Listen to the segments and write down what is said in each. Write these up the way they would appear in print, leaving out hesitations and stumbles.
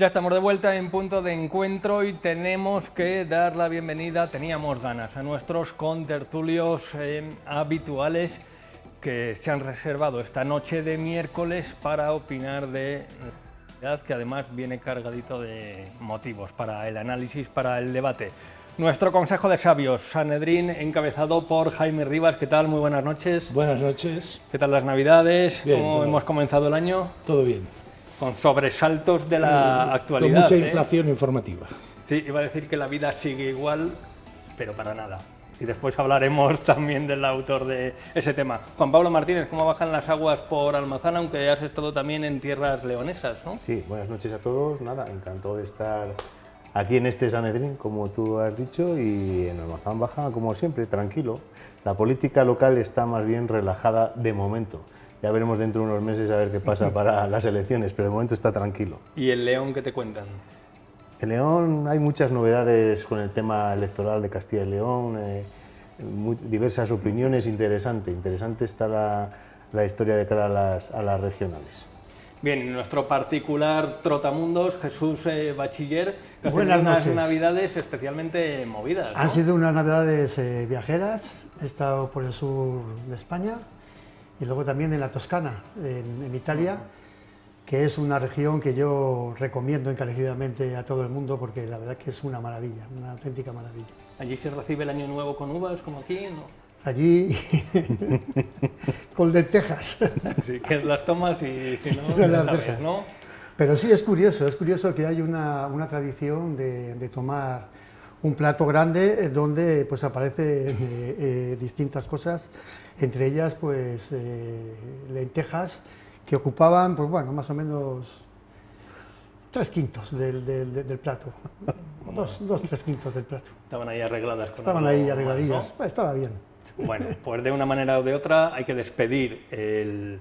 Ya estamos de vuelta en Punto de Encuentro y tenemos que dar la bienvenida, teníamos ganas, a nuestros contertulios habituales que se han reservado esta noche de miércoles para opinar de la realidad, que además viene cargadito de motivos para el análisis, para el debate. Nuestro Consejo de Sabios, Sanedrín, encabezado por Jaime Rivas. ¿Qué tal? Muy buenas noches. Buenas noches. ¿Qué tal las Navidades? Bien, ¿Cómo hemos comenzado el año? Todo bien. Con sobresaltos de la actualidad. Con mucha inflación informativa. Sí, iba a decir que la vida sigue igual, pero para nada. Y después hablaremos también del autor de ese tema. Juan Pablo Martínez, ¿cómo bajan las aguas por Almazán, aunque has estado también en tierras leonesas, ¿no? Sí, buenas noches a todos. Nada, encantado de estar aquí en este Sanedrín, como tú has dicho, y en Almazán baja, como siempre, tranquilo. La política local está más bien relajada de momento. Ya veremos dentro de unos meses a ver qué pasa para las elecciones, pero de momento está tranquilo. ¿Y el León qué te cuentan? En León hay muchas novedades con el tema electoral de Castilla y León, diversas opiniones, interesante está la historia de cara a las regionales. Bien, nuestro particular trotamundos, Jesús Bachiller, que ha tenido Buenas unas noches. Navidades especialmente movidas, ¿no? Han sido unas navidades viajeras, he estado por el sur de España y luego también en la Toscana, en Italia, que es una región que yo recomiendo encarecidamente a todo el mundo porque la verdad que es una maravilla, una auténtica maravilla. ¿Allí se recibe el año nuevo con uvas, como aquí? ¿No? Allí, con lentejas. Sí, que las tomas y si no, No ya las sabes, dejas. ¿no? Pero sí es curioso que hay una tradición de tomar un plato grande donde pues aparecen distintas cosas, entre ellas pues lentejas que ocupaban pues bueno, más o menos 3/5 del plato, dos 3/5 del plato. Estaban ahí arregladas. Con Estaban algo ahí más, arregladillas, ¿no? pues, estaba bien. Bueno, pues de una manera o de otra hay que despedir el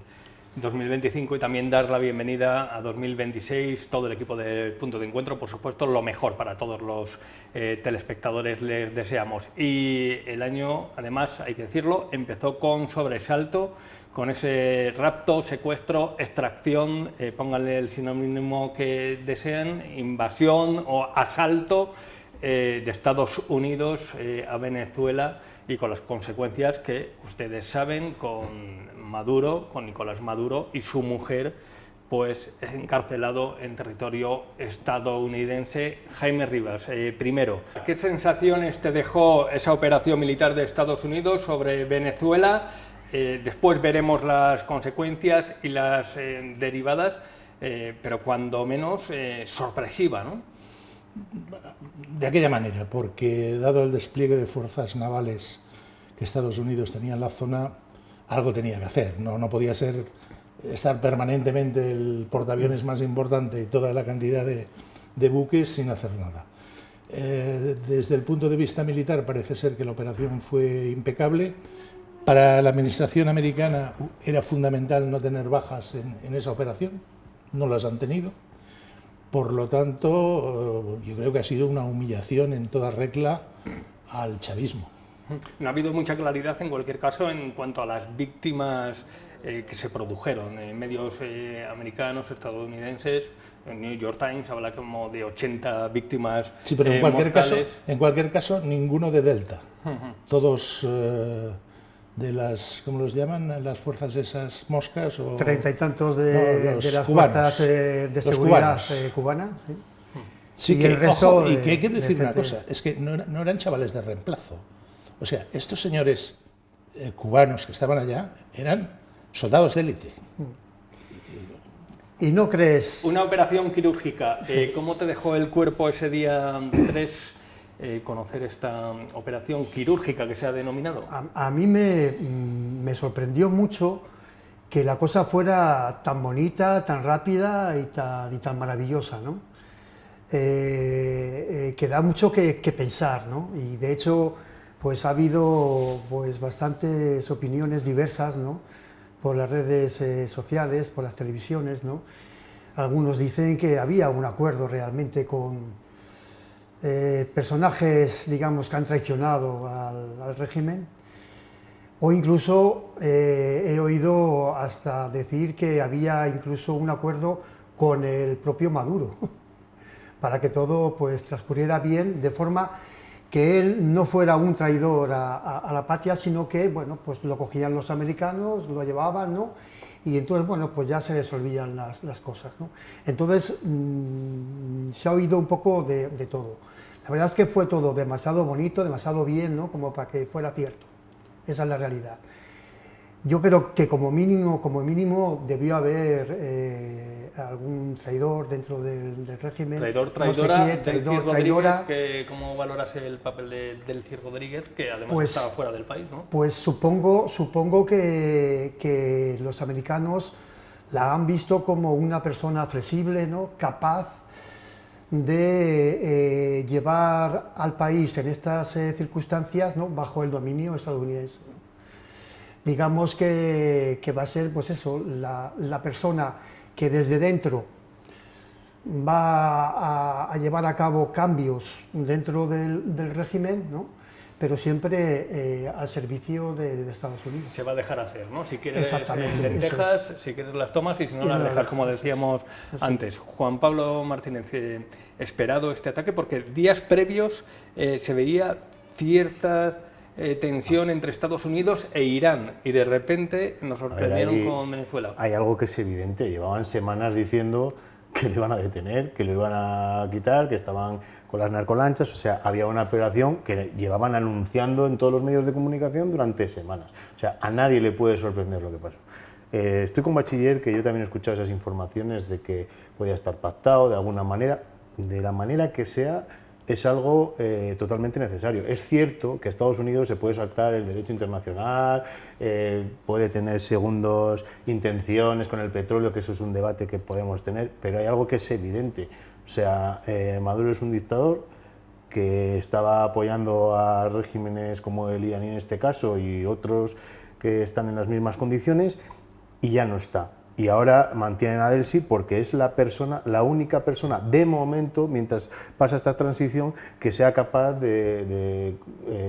2025 y también dar la bienvenida a 2026, todo el equipo de Punto de Encuentro, por supuesto, lo mejor para todos los telespectadores les deseamos. Y el año, además, hay que decirlo, empezó con sobresalto, con ese rapto, secuestro, extracción, pónganle el sinónimo que desean, invasión o asalto de Estados Unidos a Venezuela, y con las consecuencias que ustedes saben, con Maduro, con Nicolás Maduro y su mujer, pues encarcelado en territorio estadounidense. Jaime Rivas, primero, ¿qué sensaciones te dejó esa operación militar de Estados Unidos sobre Venezuela? Después veremos las consecuencias y las derivadas, pero cuando menos sorpresiva, ¿no? De aquella manera, porque dado el despliegue de fuerzas navales que Estados Unidos tenía en la zona, algo tenía que hacer. No podía ser estar permanentemente el portaaviones más importante y toda la cantidad de buques sin hacer nada. Desde el punto de vista militar parece ser que la operación fue impecable. Para la administración americana era fundamental no tener bajas en esa operación, no las han tenido. Por lo tanto, yo creo que ha sido una humillación en toda regla al chavismo. No ha habido mucha claridad en cualquier caso en cuanto a las víctimas que se produjeron. En medios americanos, estadounidenses, en New York Times habla como de 80 víctimas. Sí, pero en cualquier caso, ninguno de Delta. Todos de las, ¿cómo los llaman? Las fuerzas esas moscas o 30 y tantos de las cubanos, fuerzas de los seguridad cubanos. Cubanas. ¿Sí? Sí, Y que, el resto ojo, y de- que hay que decir de una gente. cosa, es que no eran chavales de reemplazo. O sea, estos señores cubanos que estaban allá eran soldados de élite. ¿Y no crees? Una operación quirúrgica. ¿Cómo te dejó el cuerpo ese día 3 conocer esta operación quirúrgica que se ha denominado? A mí me sorprendió mucho que la cosa fuera tan bonita, tan rápida y tan maravillosa, ¿no? Que da mucho que pensar, ¿no? Y de hecho, pues ha habido pues bastantes opiniones diversas, ¿no? Por las redes sociales, por las televisiones, ¿no? Algunos dicen que había un acuerdo realmente con personajes, digamos, que han traicionado al régimen, o incluso he oído hasta decir que había incluso un acuerdo con el propio Maduro. para que todo pues transcurriera bien, de forma que él no fuera un traidor a la patria, sino que, bueno, pues lo cogían los americanos, lo llevaban, ¿no? Y entonces, bueno, pues ya se resolvían las cosas, ¿no? Entonces, se ha oído un poco de todo. La verdad es que fue todo demasiado bonito, demasiado bien, ¿no? Como para que fuera cierto. Esa es la realidad. Yo creo que como mínimo debió haber algún traidor dentro del régimen. Traidora, no sé quién, traidora. ¿Cómo valoras el papel del Cid Rodríguez, que además Pues, estaba fuera del país, ¿no? Pues supongo que los americanos la han visto como una persona flexible, ¿no? Capaz de llevar al país en estas circunstancias, ¿no? Bajo el dominio estadounidense. Digamos que va a ser, pues eso, la persona que desde dentro va a llevar a cabo cambios dentro del régimen, ¿no? Pero siempre al servicio de Estados Unidos. Se va a dejar hacer, ¿no? Si quieres lentejas, si quieres las tomas y si no las dejas, como decíamos antes. Juan Pablo Martínez, esperado este ataque porque días previos se veía cierta tensión entre Estados Unidos e Irán y de repente nos sorprendieron con Venezuela. Hay algo que es evidente, llevaban semanas diciendo que le iban a detener, que lo iban a quitar, que estaban con las narcolanchas, o sea, había una operación que llevaban anunciando en todos los medios de comunicación durante semanas. O sea, a nadie le puede sorprender lo que pasó. Estoy con Bachiller, que yo también he escuchado esas informaciones de que podía estar pactado de alguna manera, de la manera que sea, es algo totalmente necesario. Es cierto que Estados Unidos se puede saltar el derecho internacional, puede tener segundas intenciones con el petróleo, que eso es un debate que podemos tener, pero hay algo que es evidente. O sea, Maduro es un dictador que estaba apoyando a regímenes como el iraní en este caso y otros que están en las mismas condiciones y ya no está. Y ahora mantienen a Delcy porque es la única persona de momento, mientras pasa esta transición, que sea capaz de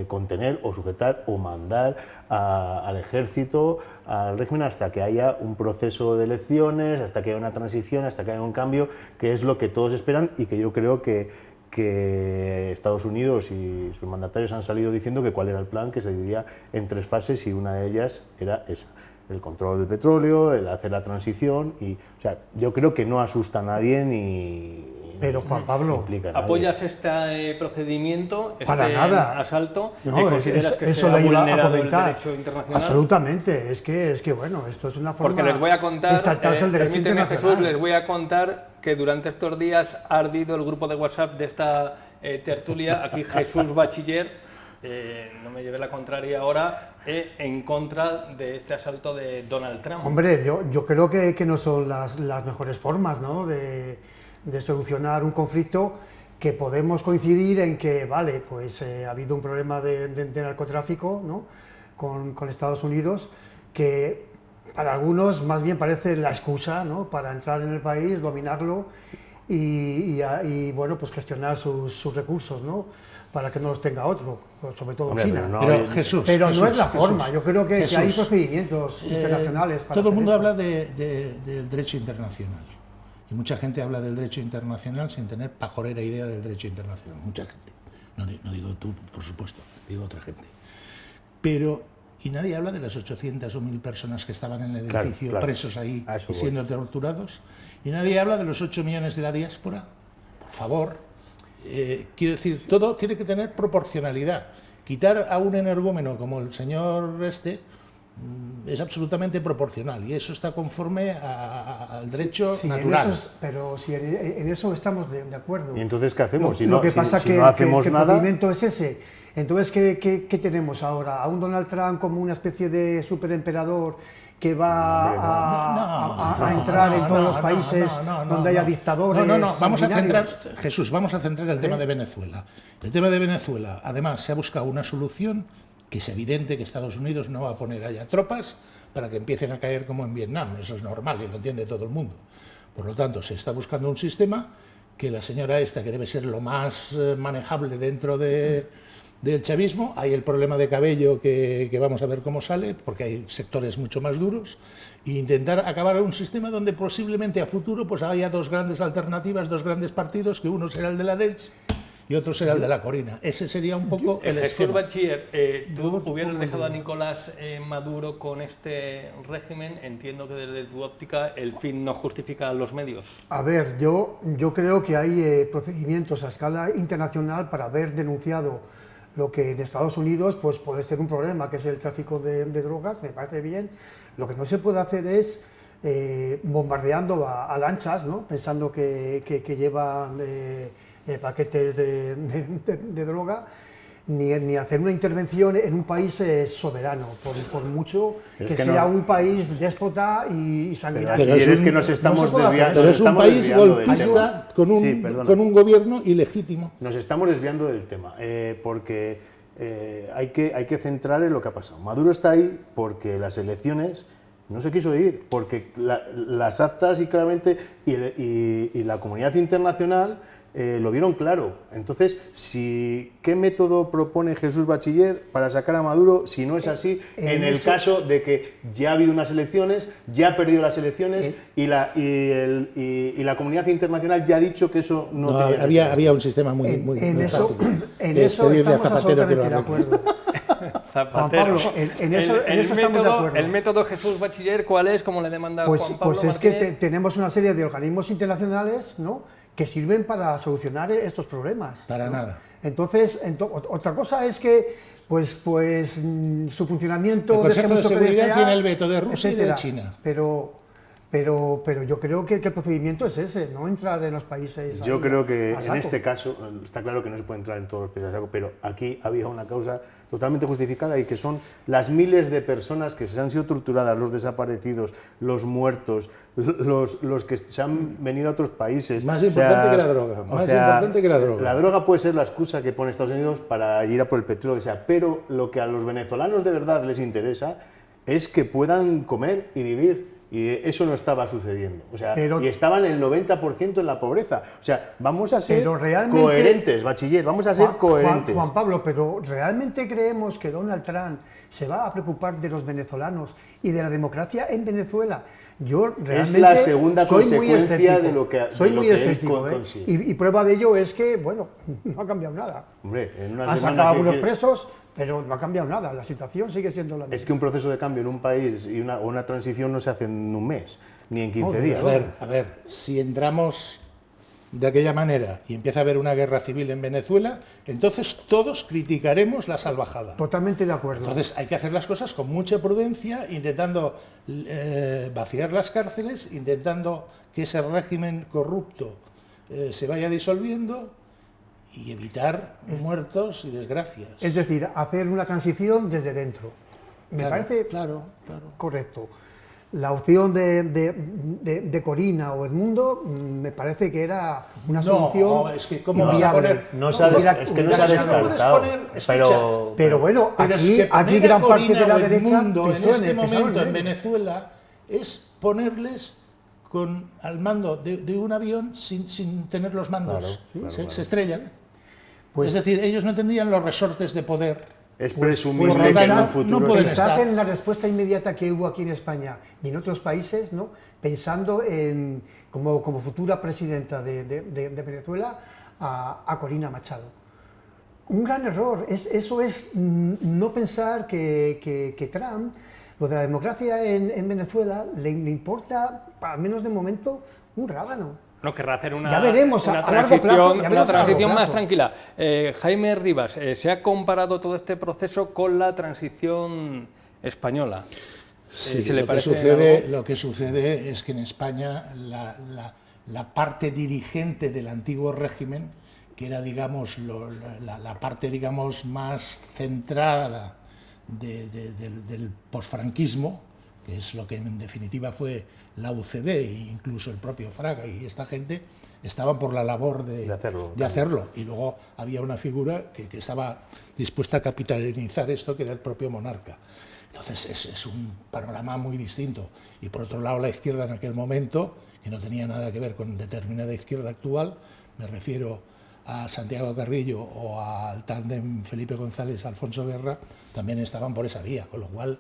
contener o sujetar o mandar al ejército, al régimen, hasta que haya un proceso de elecciones, hasta que haya una transición, hasta que haya un cambio, que es lo que todos esperan y que yo creo que Estados Unidos y sus mandatarios han salido diciendo que cuál era el plan, que se dividía en 3 fases y una de ellas era esa. El control del petróleo, el hacer la transición y, o sea, yo creo que no asusta a nadie ni... Pero Juan Pablo, ¿apoyas este procedimiento, para nada. asalto? No, ¿Consideras que eso se ha lo iba a vulnerado el comentar. derecho internacional? Absolutamente, es que bueno, esto es una forma Porque les voy a contar, de saltarse el derecho permíteme internacional. Jesús, les voy a contar que durante estos días ha ardido el grupo de WhatsApp de esta tertulia, aquí Jesús Bachiller, no me lleve la contraria ahora, en contra de este asalto de Donald Trump. Hombre, yo creo que no son las mejores formas, ¿no? de solucionar un conflicto, que podemos coincidir en que, vale, pues ha habido un problema de narcotráfico, ¿no? con Estados Unidos, que para algunos más bien parece la excusa, ¿no? Para entrar en el país, dominarlo y bueno, pues gestionar sus recursos, ¿no? Para que no los tenga otro, sobre todo China. Pero Jesús, no es la forma, yo creo que hay Jesús, procedimientos internacionales para todo el mundo esto. habla del derecho internacional y mucha gente habla del derecho internacional sin tener pajorera idea del derecho internacional, mucha gente, no digo tú, por supuesto, digo otra gente, pero y nadie habla de las 800 o 1000 personas que estaban en el edificio presos ahí y siendo torturados, y nadie habla de los 8 millones de la diáspora, por favor. Quiero decir, todo tiene que tener proporcionalidad. Quitar a un energúmeno como el señor es absolutamente proporcional y eso está conforme al derecho natural. Pero si en eso estamos de acuerdo. ¿Y entonces qué hacemos? Lo que pasa es que no hacemos el nada... procedimiento es ese. Entonces, ¿qué tenemos ahora? ¿A un Donald Trump como una especie de superemperador que va a entrar en todos los países donde haya dictadores? Vamos a centrar, Jesús, vamos a centrar el tema de Venezuela. El tema de Venezuela, además, se ha buscado una solución que es evidente que Estados Unidos no va a poner allá tropas para que empiecen a caer como en Vietnam. Eso es normal y lo entiende todo el mundo. Por lo tanto, se está buscando un sistema que la señora esta, que debe ser lo más manejable dentro de del chavismo. Hay el problema de Cabello que vamos a ver cómo sale, porque hay sectores mucho más duros, e intentar acabar un sistema donde posiblemente a futuro pues haya dos grandes alternativas, dos grandes partidos, que uno será el de la Delch y otro será el de la Corina. Ese sería un poco el Jesús esquema. Bachiller, ¿tú hubieras dejado a Nicolás Maduro con este régimen? Entiendo que desde tu óptica el fin no justifica los medios. A ver, yo creo que hay procedimientos a escala internacional para haber denunciado lo que en Estados Unidos pues puede ser un problema, que es el tráfico de drogas, me parece bien. Lo que no se puede hacer es bombardeando a lanchas, ¿no? Pensando que llevan paquetes de droga, ni hacer una intervención en un país soberano, por mucho que sea un país déspota y sanguinario. Pero es que nos estamos desviando. Pero es un país golpista con un gobierno ilegítimo. Nos estamos desviando del tema, porque hay que centrar en lo que ha pasado. Maduro está ahí porque las elecciones no se quiso ir, porque las actas y claramente y la comunidad internacional lo vieron claro. Entonces, ¿qué método propone Jesús Bachiller para sacar a Maduro si no es así en el caso de que ya ha habido unas elecciones, ya ha perdido las elecciones y la comunidad internacional ya ha dicho que eso no había un sistema muy fácil. En eso estamos absolutamente de acuerdo. Juan Pablo, en eso estamos de acuerdo. ¿El método Jesús Bachiller cuál es? ¿Cómo le demanda Juan Pablo Pues es que tenemos una serie de organismos internacionales, ¿no?, que sirven para solucionar estos problemas. Para nada. Entonces, otra cosa es que su funcionamiento... El Consejo de Seguridad tiene el veto de Rusia y de China. Pero yo creo que el procedimiento es ese, no entrar en los países... Yo creo que en este caso, está claro que no se puede entrar en todos los países a saco, pero aquí había una causa totalmente justificada y que son las miles de personas que se han sido torturadas, los desaparecidos, los muertos, los que se han venido a otros países. Más importante que la droga. Importante que la droga. La droga puede ser la excusa que pone Estados Unidos para ir a por el petróleo, que sea, pero lo que a los venezolanos de verdad les interesa es que puedan comer y vivir. Y eso no estaba sucediendo. O sea, y estaban el 90% en la pobreza. O sea, vamos a ser coherentes, Bachiller, vamos a ser coherentes. Juan Pablo, pero ¿realmente creemos que Donald Trump se va a preocupar de los venezolanos y de la democracia en Venezuela? Yo realmente es la segunda consecuencia de lo que soy muy escéptico, consigue. Y prueba de ello es que, bueno, no ha cambiado nada. Hombre, en una han sacado algunos presos, pero no ha cambiado nada, la situación sigue siendo la misma. Es que un proceso de cambio en un país y una transición no se hace en un mes, ni en 15 días. A ver, si entramos de aquella manera y empieza a haber una guerra civil en Venezuela, entonces todos criticaremos la salvajada. Totalmente de acuerdo. Entonces hay que hacer las cosas con mucha prudencia, intentando vaciar las cárceles, intentando que ese régimen corrupto se vaya disolviendo y evitar muertos y desgracias. Es decir, hacer una transición desde dentro. Me parece correcto. La opción de Corina o Edmundo me parece que era una solución es que ¿cómo inviable. No se ha descartado. Pero bueno, aquí gran parte de la derecha en este momento en Venezuela es ponerles al mando de un avión sin tener los mandos. Se estrellan. Es decir, ellos no tendrían los resortes de poder. Es presumible que en un futuro... Pensad en la respuesta inmediata que hubo aquí en España y en otros países, ¿no?, pensando como futura presidenta de Venezuela a Corina Machado. Un gran error, eso es no pensar que Trump, lo de la democracia en Venezuela, le importa, al menos de momento, un rábano. No, querrá hacer una transición más tranquila. Jaime Rivas, ¿se ha comparado todo este proceso con la transición española? Sí, lo que sucede es que en España la parte dirigente del antiguo régimen, que era, digamos, la parte, digamos, más centrada del posfranquismo, que es lo que en definitiva fue la UCD e incluso el propio Fraga y esta gente, estaban por la labor de hacerlo. Y luego había una figura que estaba dispuesta a capitalizar esto, que era el propio monarca. Entonces es un panorama muy distinto. Y por otro lado, la izquierda en aquel momento, que no tenía nada que ver con determinada izquierda actual, me refiero a Santiago Carrillo o al tándem Felipe González-Alfonso Guerra, también estaban por esa vía, con lo cual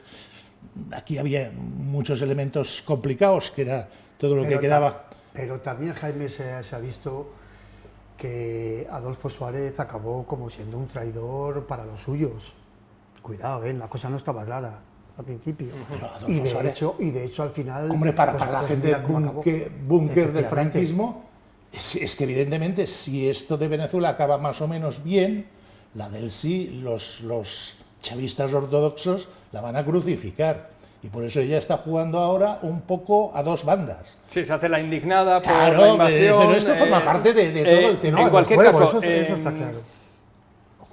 aquí había muchos elementos complicados, que era todo lo que quedaba. Pero también, Jaime, se ha visto que Adolfo Suárez acabó como siendo un traidor para los suyos. Cuidado, la cosa no estaba clara al principio. Y de hecho al final... Hombre, para la gente búnker del franquismo, es que evidentemente si esto de Venezuela acaba más o menos bien, la del sí, los chavistas ortodoxos la van a crucificar. Y por eso ella está jugando ahora un poco a dos bandas. Sí, se hace la indignada por claro, la invasión. Pero esto forma parte de todo el tema. En cualquier caso, eso está claro.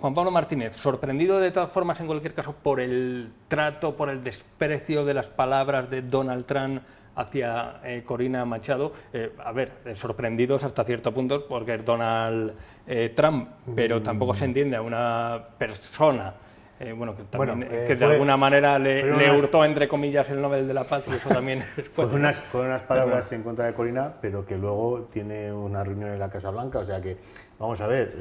Juan Pablo Martínez, sorprendido de todas formas en cualquier caso por el trato, por el desprecio de las palabras de Donald Trump hacia Corina Machado. Sorprendidos hasta cierto punto porque es Donald Trump, pero tampoco se entiende a una persona que de alguna manera le hurtó, entre comillas, el Nobel de la Paz, y eso también es fueron unas palabras en contra de Corina, pero que luego tiene una reunión en la Casa Blanca, o sea que, vamos a ver,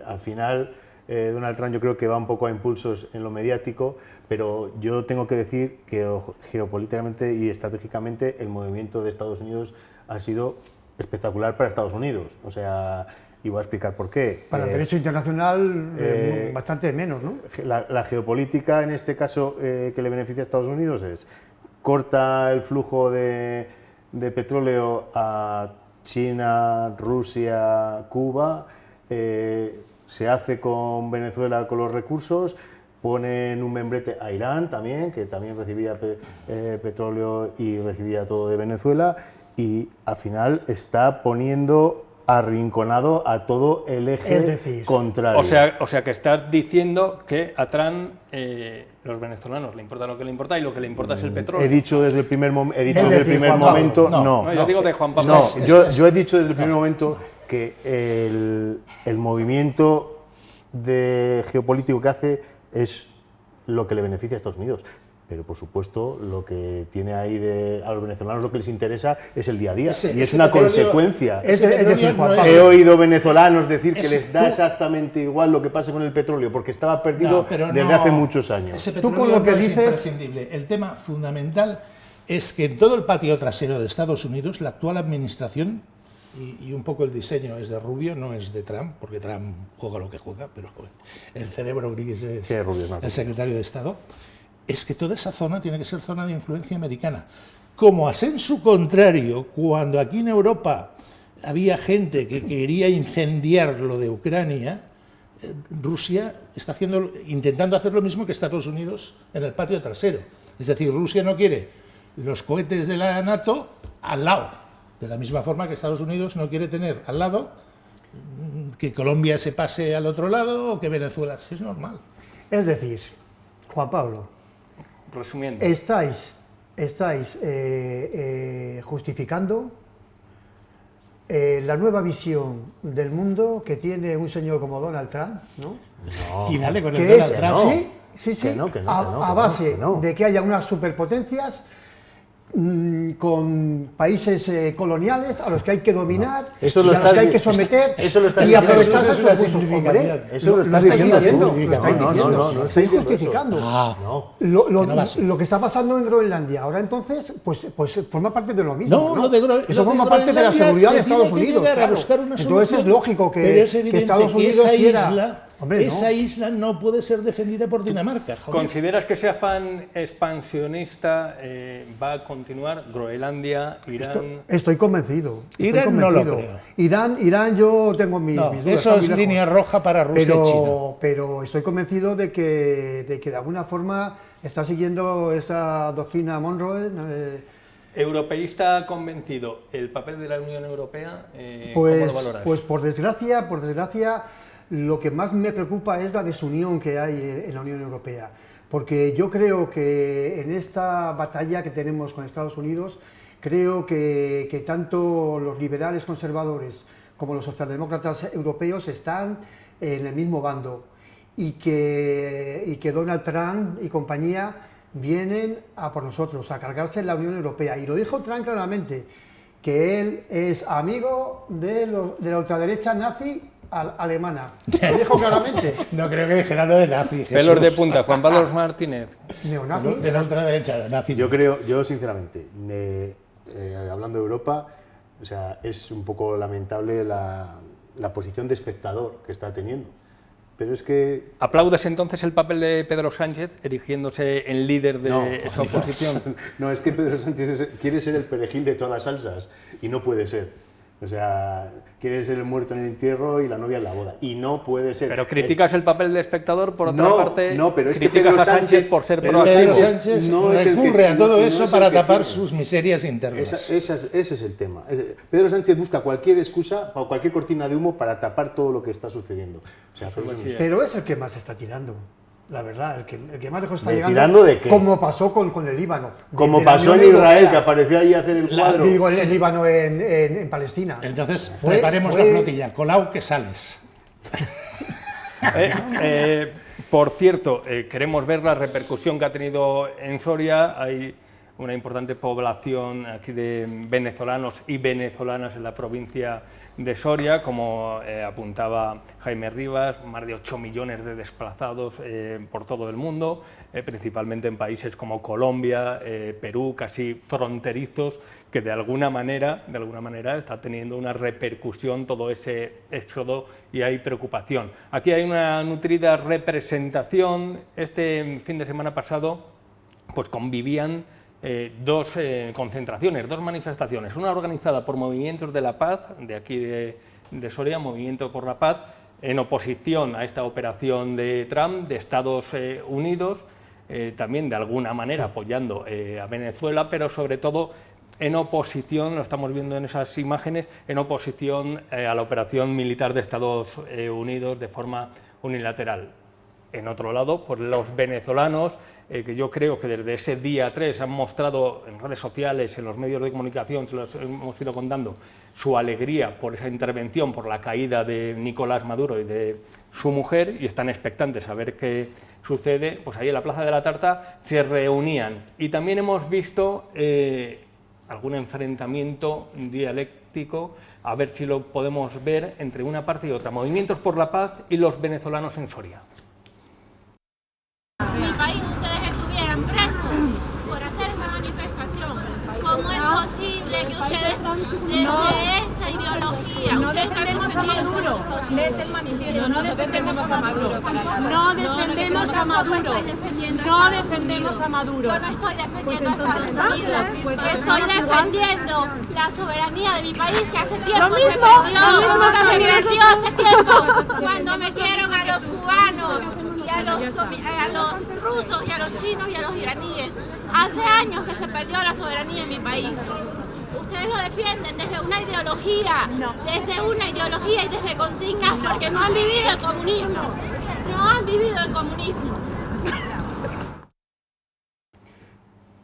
al final Donald Trump yo creo que va un poco a impulsos en lo mediático, pero yo tengo que decir que geopolíticamente y estratégicamente el movimiento de Estados Unidos ha sido espectacular para Estados Unidos, o sea... Y voy a explicar por qué. Para el derecho internacional, bastante menos, ¿no? La geopolítica, en este caso, que le beneficia a Estados Unidos es corta el flujo de petróleo a China, Rusia, Cuba, se hace con Venezuela con los recursos, ponen un membrete a Irán también, que también recibía petróleo y recibía todo de Venezuela, y al final está poniendo arrinconado a todo el eje contrario. O sea que estás diciendo que a Trump los venezolanos le importa lo que le importa y lo que le importa es el petróleo. He dicho desde el primer momento, no. Yo digo de Juan Pablo. No, yo he dicho desde el primer momento que el movimiento geopolítico que hace es lo que le beneficia a Estados Unidos. Pero, por supuesto, lo que tiene ahí a los venezolanos lo que les interesa es el día a día. Y es una consecuencia. He oído venezolanos decir que les da exactamente igual lo que pase con el petróleo, porque estaba perdido desde hace muchos años. Ese Tú con lo que dices... Es imprescindible. El tema fundamental es que en todo el patio trasero de Estados Unidos, la actual administración, y un poco el diseño es de Rubio, no es de Trump, porque Trump juega lo que juega, pero el cerebro gris es el secretario de Estado, es que toda esa zona tiene que ser zona de influencia americana. Como a sensu contrario, cuando aquí en Europa había gente que quería incendiar lo de Ucrania, Rusia está intentando hacer lo mismo que Estados Unidos en el patio trasero. Es decir, Rusia no quiere los cohetes de la NATO al lado, de la misma forma que Estados Unidos no quiere tener al lado que Colombia se pase al otro lado o que Venezuela. Sí, es normal. Es decir, Juan Pablo, resumiendo, estáis justificando la nueva visión del mundo que tiene un señor como Donald Trump, ¿no? Y dale con el Donald Trump. Sí, a base de que haya unas superpotencias con países coloniales a los que hay que dominar, a los que hay que someter y aprovecharse de sus recursos. Eso lo estás diciendo. No estáis justificando. Lo que está pasando en Groenlandia ahora entonces, pues forma parte de lo mismo. Eso forma parte de la seguridad de Estados Unidos. Entonces es lógico que Estados Unidos quiera... Hombre, esa isla no puede ser defendida por Dinamarca. Joder. ¿Consideras que ese afán expansionista va a continuar? Groenlandia, Irán... Estoy convencido. Irán no lo creo. Irán yo tengo mis dudas. Eso es línea roja para Rusia y China. Pero estoy convencido de que de alguna forma está siguiendo esa doctrina Monroe. ¿Europeísta convencido el papel de la Unión Europea? ¿Cómo lo valoras? Pues por desgracia, lo que más me preocupa es la desunión que hay en la Unión Europea, porque yo creo que en esta batalla que tenemos con Estados Unidos, creo que tanto los liberales conservadores como los socialdemócratas europeos están en el mismo bando y que Donald Trump y compañía vienen a por nosotros, a cargarse la Unión Europea. Y lo dijo Trump claramente, que él es amigo de la ultraderecha nazi alemana. Lo dijo claramente. No creo que dijera lo de nazi. Pelos de Jesús. punta, Juan Pablo Martínez. Neonazi. De la ultraderecha, nazi. Yo sinceramente, hablando de Europa, o sea, es un poco lamentable la posición de espectador que está teniendo. Pero es que... ¿Aplaudes entonces el papel de Pedro Sánchez, erigiéndose en líder de No, esa oposición? No, es que Pedro Sánchez quiere ser el perejil de todas las salsas y no puede ser. O sea, quiere ser el muerto en el entierro y la novia en la boda. Y no puede ser. Pero criticas el papel de espectador, por otra parte, no, pero es que criticas Pedro a Sánchez por ser proactivo. Pedro Sánchez no es el que- recurre a todo no eso es el para que tapar tiene. sus miserias internas. Ese es el tema. Pedro Sánchez busca cualquier excusa o cualquier cortina de humo para tapar todo lo que está sucediendo. O sea, por eso no- Pero es el que más está tirando. La verdad, el que más lejos está ¿De llegando. tirando de qué? Como pasó con el Líbano. Como De la pasó en Unión Israel, Europea. que apareció ahí a hacer el cuadro. Digo, el Líbano en Palestina. Entonces, Fue- preparemos fue- la flotilla. Colau, que sales. Por cierto, queremos ver la repercusión que ha tenido en Soria. Hay una importante población aquí de venezolanos y venezolanas en la provincia de Soria, como apuntaba Jaime Rivas, más de 8 millones de desplazados por todo el mundo, principalmente en países como Colombia, Perú, casi fronterizos, que de alguna manera está teniendo una repercusión todo ese éxodo y hay preocupación. Aquí hay una nutrida representación. Este fin de semana pasado pues convivían dos concentraciones, dos manifestaciones, una organizada por Movimientos de la Paz, de aquí de Soria, Movimiento por la Paz, en oposición a esta operación de Trump, de Estados Unidos, también de alguna manera apoyando a Venezuela, pero sobre todo en oposición, lo estamos viendo en esas imágenes, en oposición a la operación militar de Estados Unidos de forma unilateral. En otro lado, pues los venezolanos, que yo creo que desde ese día 3 han mostrado en redes sociales, en los medios de comunicación, se los hemos ido contando, su alegría por esa intervención, por la caída de Nicolás Maduro y de su mujer, y están expectantes a ver qué sucede. Pues ahí en la Plaza de la Tarta se reunían. Y también hemos visto algún enfrentamiento dialéctico, a ver si lo podemos ver entre una parte y otra. Movimientos por la Paz y los venezolanos en Soria. En mi país ustedes estuvieran presos por hacer esta manifestación. ¿Cómo es posible que ustedes desde esta ideología, No ustedes están defendemos a defendiendo? Maduro, léete el manifiesto, no defendemos a Maduro. No defendemos a Maduro. No defendemos a Maduro. Yo no estoy defendiendo a Estados Unidos, pues estoy estamos igual. defendiendo la soberanía de mi país que hace tiempo Lo mismo se también perdió hace tiempo, cuando metieron a los cubanos y a los rusos y a los chinos y a los iraníes. Hace años que se perdió la soberanía en mi país. Ustedes lo defienden desde una ideología, y desde consignas, porque no han vivido el comunismo. No han vivido el comunismo.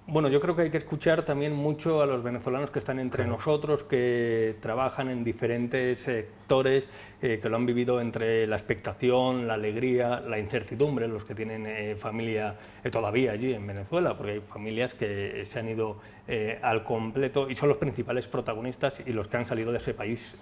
Bueno, yo creo que hay que escuchar también mucho a los venezolanos que están entre nosotros, que trabajan en diferentes sectores, que lo han vivido entre la expectación, la alegría, la incertidumbre, los que tienen familia todavía allí en Venezuela, porque hay familias que se han ido al completo y son los principales protagonistas y los que han salido de ese país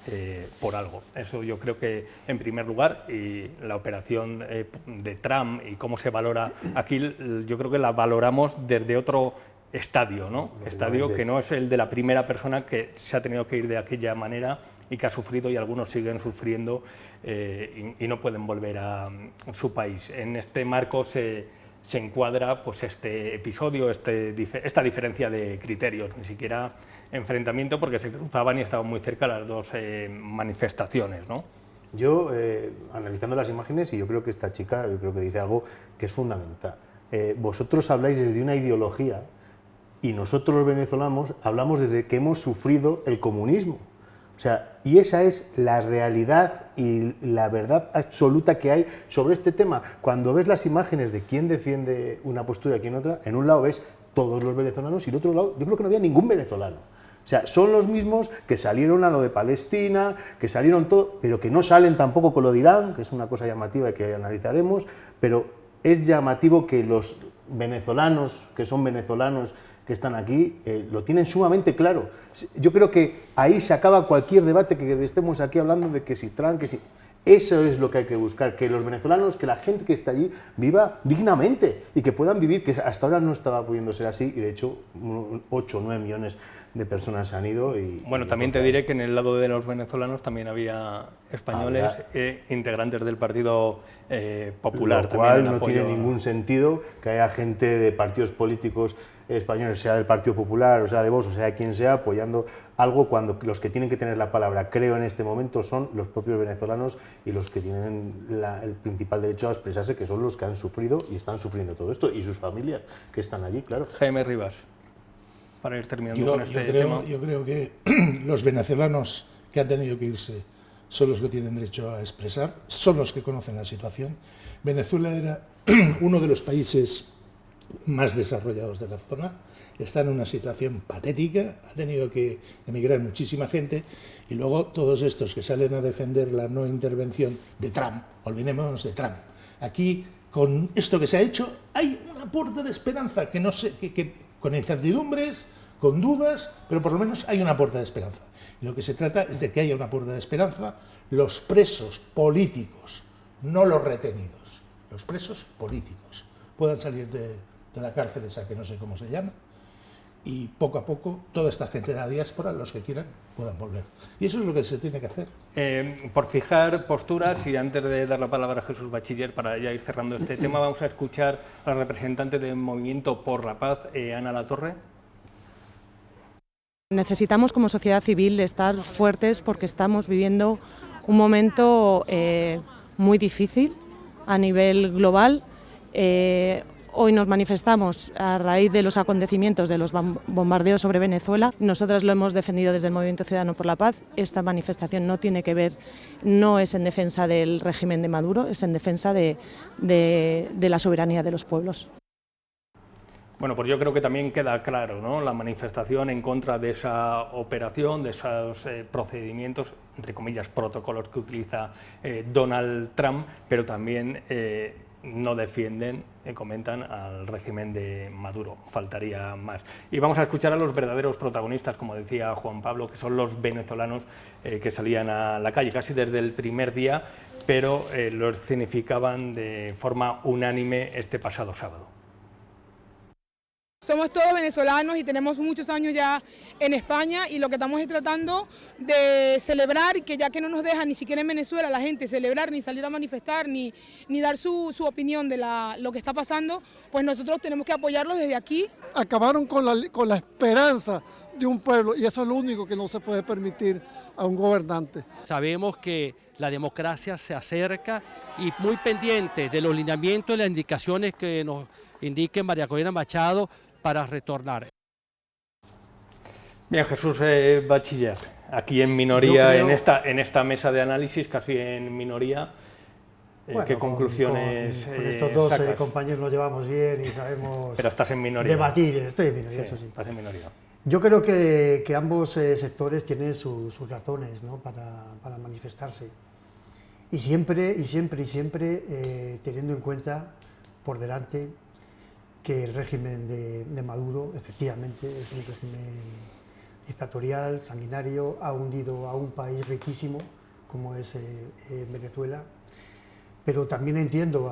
por algo. Eso yo creo que en primer lugar, y la operación de Trump y cómo se valora aquí, yo creo que la valoramos desde otro estadio, ¿no? Estadio que no es el de la primera persona que se ha tenido que ir de aquella manera y que ha sufrido, y algunos siguen sufriendo y no pueden volver a su país. En este marco se encuadra pues este episodio, esta diferencia de criterios, ni siquiera enfrentamiento, porque se cruzaban y estaban muy cerca las dos manifestaciones, ¿no? Yo, analizando las imágenes, y yo creo que esta chica, yo creo que dice algo que es fundamental. Vosotros habláis desde una ideología y nosotros los venezolanos hablamos desde que hemos sufrido el comunismo. O sea, y esa es la realidad y la verdad absoluta que hay sobre este tema. Cuando ves las imágenes de quién defiende una postura y quién otra, en un lado ves todos los venezolanos y en otro lado yo creo que no había ningún venezolano. O sea, son los mismos que salieron a lo de Palestina, que salieron todo, pero que no salen tampoco con lo de Irán, que es una cosa llamativa y que analizaremos, pero es llamativo que los venezolanos, que son venezolanos, que están aquí, lo tienen sumamente claro. Yo creo que ahí se acaba cualquier debate que estemos aquí hablando de que si Trump, que si... Eso es lo que hay que buscar, que los venezolanos, que la gente que está allí viva dignamente y que puedan vivir, que hasta ahora no estaba pudiendo ser así y de hecho 8 o 9 millones de personas se han ido. Bueno, también te diré que en el lado de los venezolanos también había españoles integrantes del Partido Popular. Lo cual también no tiene ningún sentido que haya gente de partidos políticos españoles, sea del Partido Popular, o sea de Vox, o sea de quien sea, apoyando algo cuando los que tienen que tener la palabra, creo, en este momento son los propios venezolanos y los que tienen el principal derecho a expresarse, que son los que han sufrido y están sufriendo todo esto, y sus familias que están allí, claro. Jaime Rivas, para ir terminando con este tema. Yo creo que los venezolanos que han tenido que irse son los que tienen derecho a expresar, son los que conocen la situación. Venezuela era uno de los países más desarrollados de la zona, está en una situación patética, ha tenido que emigrar muchísima gente y luego todos estos que salen a defender la no intervención de Trump, olvidémonos de Trump. Aquí, con esto que se ha hecho, hay una puerta de esperanza, que no sé, que con incertidumbres, con dudas, pero por lo menos hay una puerta de esperanza. Y lo que se trata es de que haya una puerta de esperanza, los presos políticos, no los retenidos, los presos políticos, puedan salir de la cárcel esa que no sé cómo se llama, y poco a poco toda esta gente de la diáspora, los que quieran, puedan volver. Y eso es lo que se tiene que hacer. Por fijar posturas, y antes de dar la palabra a Jesús Bachiller para ya ir cerrando este tema, vamos a escuchar a la representante del Movimiento por la Paz, Ana Latorre. Necesitamos como sociedad civil estar fuertes porque estamos viviendo un momento muy difícil a nivel global. Hoy nos manifestamos a raíz de los acontecimientos de los bombardeos sobre Venezuela. Nosotras lo hemos defendido desde el Movimiento Ciudadano por la Paz. Esta manifestación no tiene que ver, no es en defensa del régimen de Maduro, es en defensa de la soberanía de los pueblos. Bueno, pues yo creo que también queda claro, ¿no?, la manifestación en contra de esa operación, de esos procedimientos, entre comillas, protocolos que utiliza Donald Trump, pero también no defienden, comentan, al régimen de Maduro, faltaría más. Y vamos a escuchar a los verdaderos protagonistas, como decía Juan Pablo, que son los venezolanos que salían a la calle casi desde el primer día, pero lo escenificaban de forma unánime este pasado sábado. Somos todos venezolanos y tenemos muchos años ya en España y lo que estamos es tratando de celebrar, que ya que no nos deja ni siquiera en Venezuela la gente celebrar, ni salir a manifestar, ni dar su opinión de lo que está pasando, pues nosotros tenemos que apoyarlos desde aquí. Acabaron con la esperanza de un pueblo y eso es lo único que no se puede permitir a un gobernante. Sabemos que la democracia se acerca y muy pendiente de los lineamientos y las indicaciones que nos indique María Corina Machado para retornar. Bien, Jesús Bachiller, aquí en minoría, creo, en esta mesa de análisis, casi en minoría, bueno, ¿qué conclusiones con estos dos sacas? Compañeros nos llevamos bien y sabemos Pero estás en minoría. Debatir, estoy en minoría, sí, eso sí. Estás en minoría. Yo creo que ambos sectores tienen sus razones, ¿no?, para manifestarse. Y siempre teniendo en cuenta por delante que el régimen de Maduro efectivamente es un régimen dictatorial, sanguinario, ha hundido a un país riquísimo como es Venezuela, pero también entiendo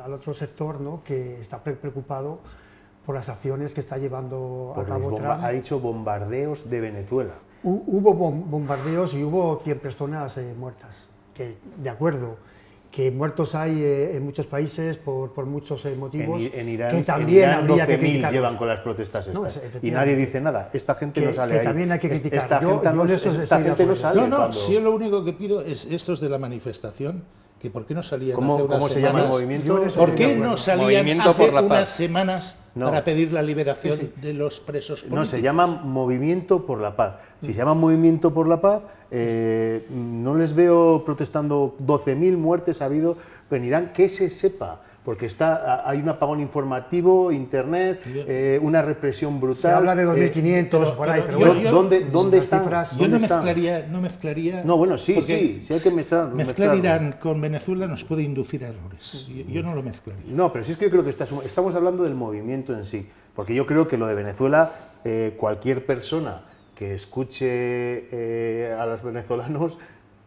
al otro sector, ¿no?, que está preocupado por las acciones que está llevando a cabo Trump. Ha dicho bombardeos de Venezuela. Hubo bombardeos y hubo 100 personas muertas, que de acuerdo, que muertos hay en muchos países por muchos motivos, en Irán, que también habría que 12.000 llevan con las protestas estas, y nadie dice nada. Esta gente no sale ahí. También hay que criticar. Esta gente no sale. No, si yo lo único que pido es estos de la manifestación, que por qué no salían hace unas semanas. ¿Cómo se llama el movimiento? ¿Por qué no salían hace unas semanas para pedir la liberación de los presos políticos? No, se llama Movimiento por la Paz. Si se llama Movimiento por la Paz, no les veo protestando. 12.000 muertes ha habido en Irán, que se sepa, porque hay un apagón informativo, internet, una represión brutal. Se habla de 2.500 por ahí, pero bueno, ¿dónde están? Yo no mezclaría. No, bueno, sí hay que mezclar. Mezclar Irán con Venezuela nos puede inducir a errores. Yo no lo mezclaría. No, pero sí es que yo creo que estamos hablando del movimiento en sí, porque yo creo que lo de Venezuela, cualquier persona que escuche a los venezolanos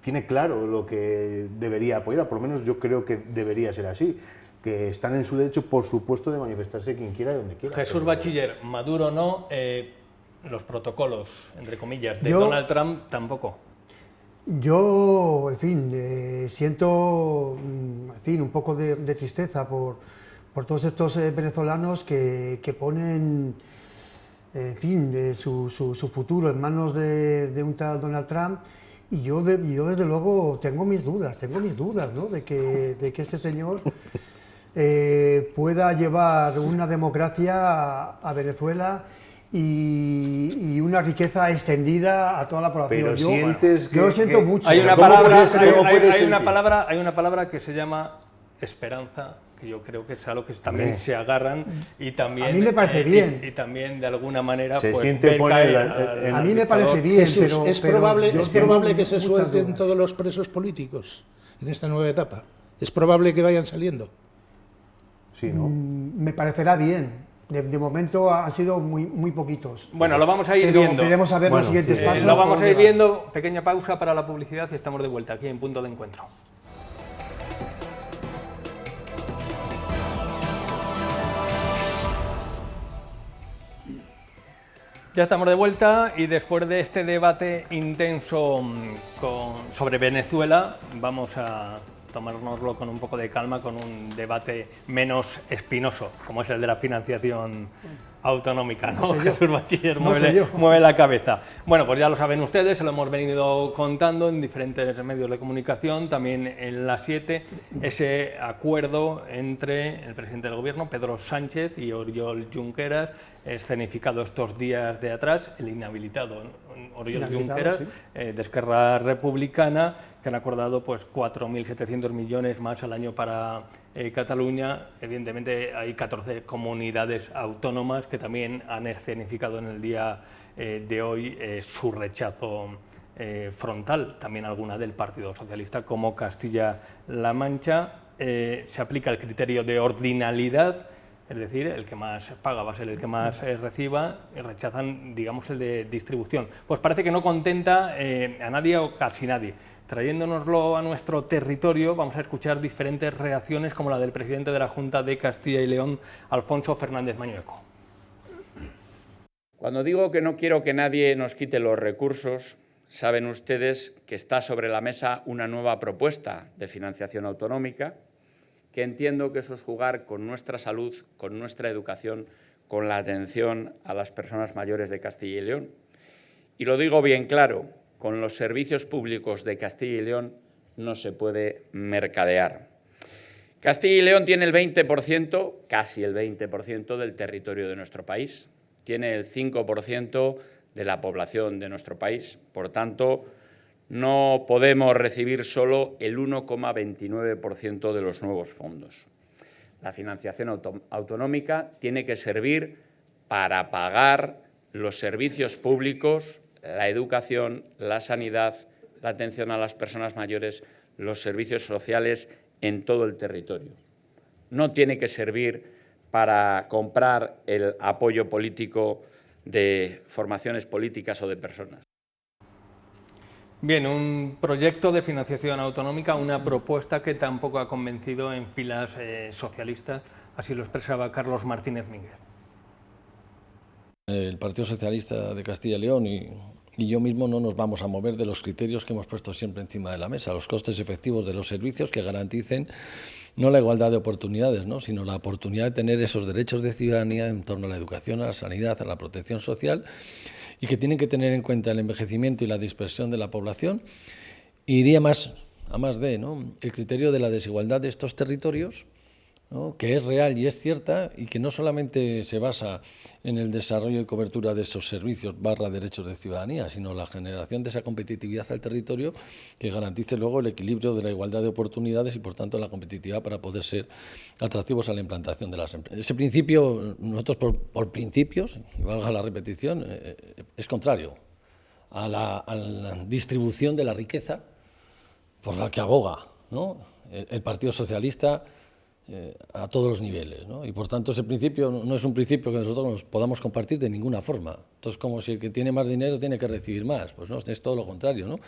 tiene claro lo que debería apoyar, por lo menos yo creo que debería ser así, que están en su derecho, por supuesto, de manifestarse quien quiera y donde quiera. Jesús Bachiller, Maduro no, los protocolos, entre comillas, de Donald Trump tampoco. Yo, en fin, siento en fin, un poco de tristeza por todos estos venezolanos que ponen, en fin, su futuro en manos de un tal Donald Trump. Y yo desde luego tengo mis dudas, ¿no? de que este señor pueda llevar una democracia a Venezuela y una riqueza extendida a toda la población. Pero sientes que... Yo lo siento mucho. Hay una palabra que se llama esperanza, que yo creo que es algo que también se agarran y también... A mí me parece bien. Y también, de alguna manera, se pues, siente poner a mí me parece bien, Jesús, pero... ¿es probable que se suelten todos los presos políticos en esta nueva etapa? ¿Es probable que vayan saliendo? Sí, ¿no? Me parecerá bien. De momento han sido muy poquitos. Bueno, lo vamos a ir viendo. Queremos saber los siguientes pasos. Lo vamos a ir viendo. Pequeña pausa para la publicidad y estamos de vuelta aquí en Punto de Encuentro. Ya estamos de vuelta y después de este debate intenso sobre Venezuela, vamos a tomárnoslo con un poco de calma, con un debate menos espinoso, como es el de la financiación autonómica, ¿no? Jesús Bachiller mueve la cabeza. Bueno, pues ya lo saben ustedes, se lo hemos venido contando en diferentes medios de comunicación, también en La 7, ese acuerdo entre el presidente del gobierno, Pedro Sánchez, y Oriol Junqueras, escenificado estos días de atrás, el inhabilitado, ¿no? Oriol Junqueras, sí, de Esquerra Republicana, que han acordado pues 4.700 millones más al año para Cataluña. Evidentemente hay 14 comunidades autónomas que también han escenificado en el día de hoy su rechazo frontal, también alguna del Partido Socialista, como Castilla-La Mancha. Se aplica el criterio de ordinalidad, es decir, el que más paga va a ser el que más reciba, y rechazan, digamos, el de distribución. Pues parece que no contenta a nadie o casi nadie. Trayéndonoslo a nuestro territorio, vamos a escuchar diferentes reacciones, como la del presidente de la Junta de Castilla y León, Alfonso Fernández Mañueco. Cuando digo que no quiero que nadie nos quite los recursos, saben ustedes que está sobre la mesa una nueva propuesta de financiación autonómica, que entiendo que eso es jugar con nuestra salud, con nuestra educación, con la atención a las personas mayores de Castilla y León. Y lo digo bien claro, con los servicios públicos de Castilla y León no se puede mercadear. Castilla y León tiene el 20%, casi el 20% del territorio de nuestro país. Tiene el 5% de la población de nuestro país. Por tanto, no podemos recibir solo el 1,29% de los nuevos fondos. La financiación autonómica tiene que servir para pagar los servicios públicos, la educación, la sanidad, la atención a las personas mayores, los servicios sociales en todo el territorio. No tiene que servir para comprar el apoyo político de formaciones políticas o de personas. Bien, un proyecto de financiación autonómica, una propuesta que tampoco ha convencido en filas socialistas, así lo expresaba Carlos Martínez Mínguez. El Partido Socialista de Castilla y León y yo mismo no nos vamos a mover de los criterios que hemos puesto siempre encima de la mesa, los costes efectivos de los servicios que garanticen no la igualdad de oportunidades, ¿no?, sino la oportunidad de tener esos derechos de ciudadanía en torno a la educación, a la sanidad, a la protección social, y que tienen que tener en cuenta el envejecimiento y la dispersión de la población. E iría más de, ¿no?, el criterio de la desigualdad de estos territorios, ¿no?, que es real y es cierta, y que no solamente se basa en el desarrollo y cobertura de esos servicios derechos de ciudadanía, sino la generación de esa competitividad al territorio que garantice luego el equilibrio de la igualdad de oportunidades y, por tanto, la competitividad para poder ser atractivos a la implantación de las empresas. Ese principio, nosotros por principios, y valga la repetición, es contrario a la distribución de la riqueza por la que aboga, ¿no?, el Partido Socialista a todos los niveles, ¿no? Y por tanto ese principio no es un principio que nosotros nos podamos compartir de ninguna forma. Entonces, como si el que tiene más dinero tiene que recibir más, pues no, es todo lo contrario, ¿no?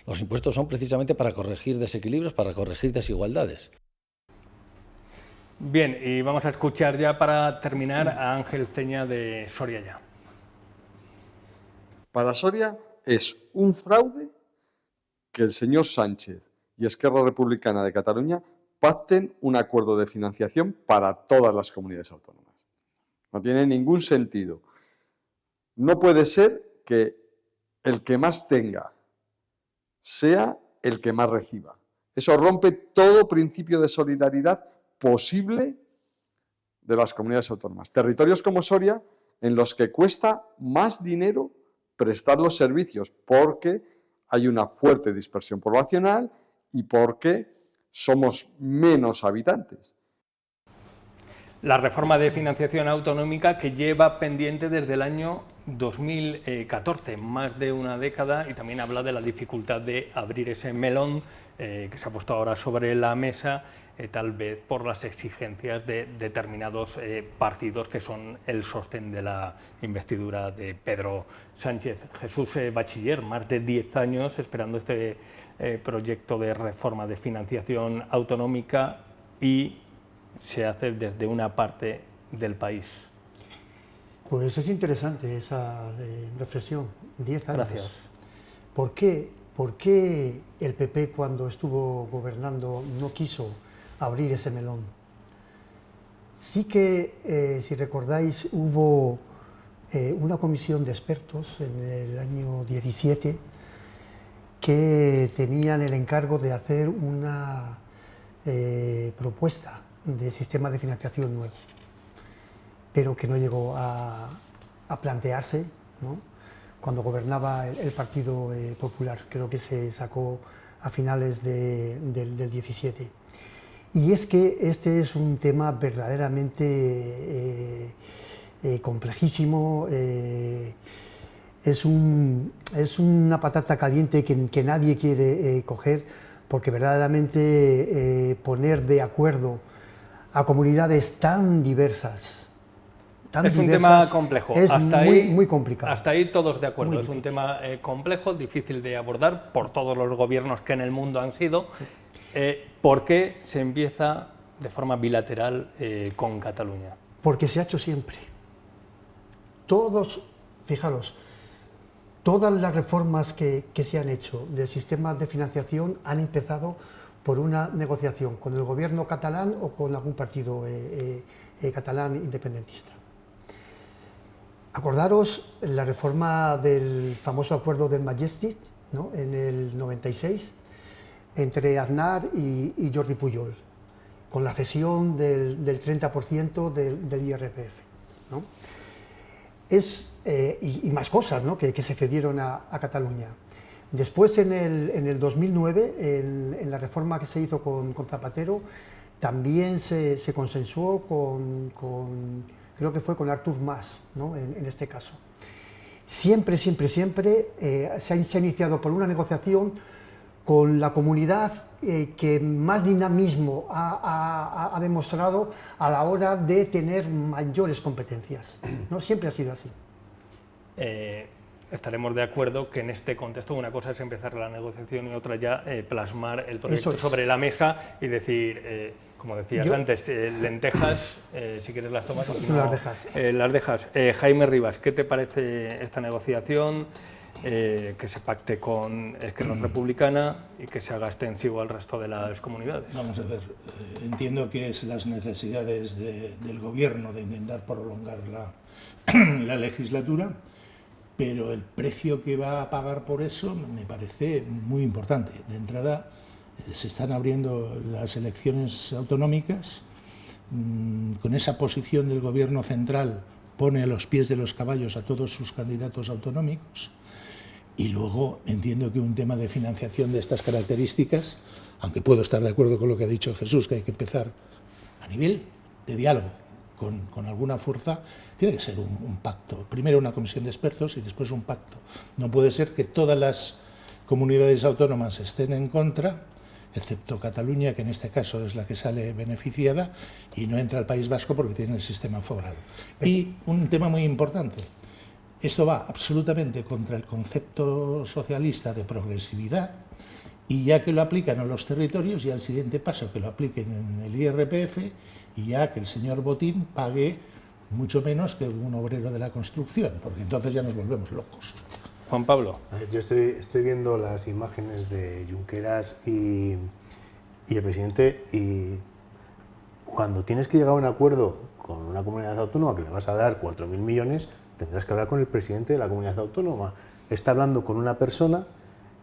Los impuestos son precisamente para corregir desequilibrios, para corregir desigualdades. Bien, y vamos a escuchar ya para terminar a Ángel Ceña de Soria Ya. Para Soria es un fraude que el señor Sánchez y Esquerra Republicana de Cataluña pacten un acuerdo de financiación para todas las comunidades autónomas. No tiene ningún sentido. No puede ser que el que más tenga sea el que más reciba. Eso rompe todo principio de solidaridad posible de las comunidades autónomas. Territorios como Soria, en los que cuesta más dinero prestar los servicios porque hay una fuerte dispersión poblacional y porque somos menos habitantes. La reforma de financiación autonómica que lleva pendiente desde el año 2014, más de una década, y también habla de la dificultad de abrir ese melón que se ha puesto ahora sobre la mesa, tal vez por las exigencias de determinados partidos que son el sostén de la investidura de Pedro Sánchez. Jesús Bachiller, más de 10 años esperando este proyecto de reforma de financiación autonómica y se hace desde una parte del país. Pues es interesante esa reflexión, 10 años. Gracias. ¿Por qué el PP cuando estuvo gobernando no quiso abrir ese melón? Sí que, si recordáis, hubo una comisión de expertos en el año 17 que tenían el encargo de hacer una propuesta de sistema de financiación nuevo, pero que no llegó a plantearse, ¿no?, cuando gobernaba el Partido Popular. Creo que se sacó a finales del 17. Y es que este es un tema verdaderamente complejísimo, es una patata caliente que nadie quiere coger, porque verdaderamente poner de acuerdo a comunidades tan diversas. Es un tema complejo. Es hasta muy complicado. Hasta ahí todos de acuerdo. Es un tema complejo, difícil de abordar por todos los gobiernos que en el mundo han sido. ¿Por qué se empieza de forma bilateral con Cataluña? Porque se ha hecho siempre. Fijaros, todas las reformas que se han hecho del sistema de financiación han empezado por una negociación con el gobierno catalán o con algún partido catalán independentista. Acordaros la reforma del famoso acuerdo del Majestic, ¿no?, en el 96, entre Aznar y Jordi Pujol, con la cesión del 30% del IRPF, ¿no? Y más cosas, ¿no?, que se cedieron a Cataluña. Después, en el 2009, en la reforma que se hizo con Zapatero, también se consensuó creo que fue con Artur Mas, ¿no?, en este caso. Siempre se ha iniciado por una negociación con la comunidad que más dinamismo ha demostrado a la hora de tener mayores competencias, ¿no? Siempre ha sido así. Estaremos de acuerdo que en este contexto una cosa es empezar la negociación y otra ya plasmar el proyecto sobre la mesa y decir, como decías antes, lentejas, si quieres las tomas, si no, las dejas. Jaime Rivas, ¿qué te parece esta negociación? Que se pacte con Esquerra Republicana y que se haga extensivo al resto de las comunidades. Vamos a ver, entiendo que es las necesidades del gobierno de intentar prolongar la legislatura, pero el precio que va a pagar por eso me parece muy importante. De entrada, se están abriendo las elecciones autonómicas, con esa posición del gobierno central pone a los pies de los caballos a todos sus candidatos autonómicos. Y luego entiendo que un tema de financiación de estas características, aunque puedo estar de acuerdo con lo que ha dicho Jesús, que hay que empezar a nivel de diálogo con alguna fuerza, tiene que ser un pacto. Primero una comisión de expertos y después un pacto. No puede ser que todas las comunidades autónomas estén en contra excepto Cataluña, que en este caso es la que sale beneficiada, y no entra el País Vasco porque tiene el sistema forado. Y un tema muy importante, esto va absolutamente contra el concepto socialista de progresividad, y ya que lo aplican a los territorios, ya el siguiente paso que lo apliquen en el IRPF, y ya que el señor Botín pague mucho menos que un obrero de la construcción, porque entonces ya nos volvemos locos. Juan Pablo. Yo estoy viendo las imágenes de Junqueras y el presidente, y cuando tienes que llegar a un acuerdo con una comunidad autónoma que le vas a dar 4.000 millones, tendrás que hablar con el presidente de la comunidad autónoma. Está hablando con una persona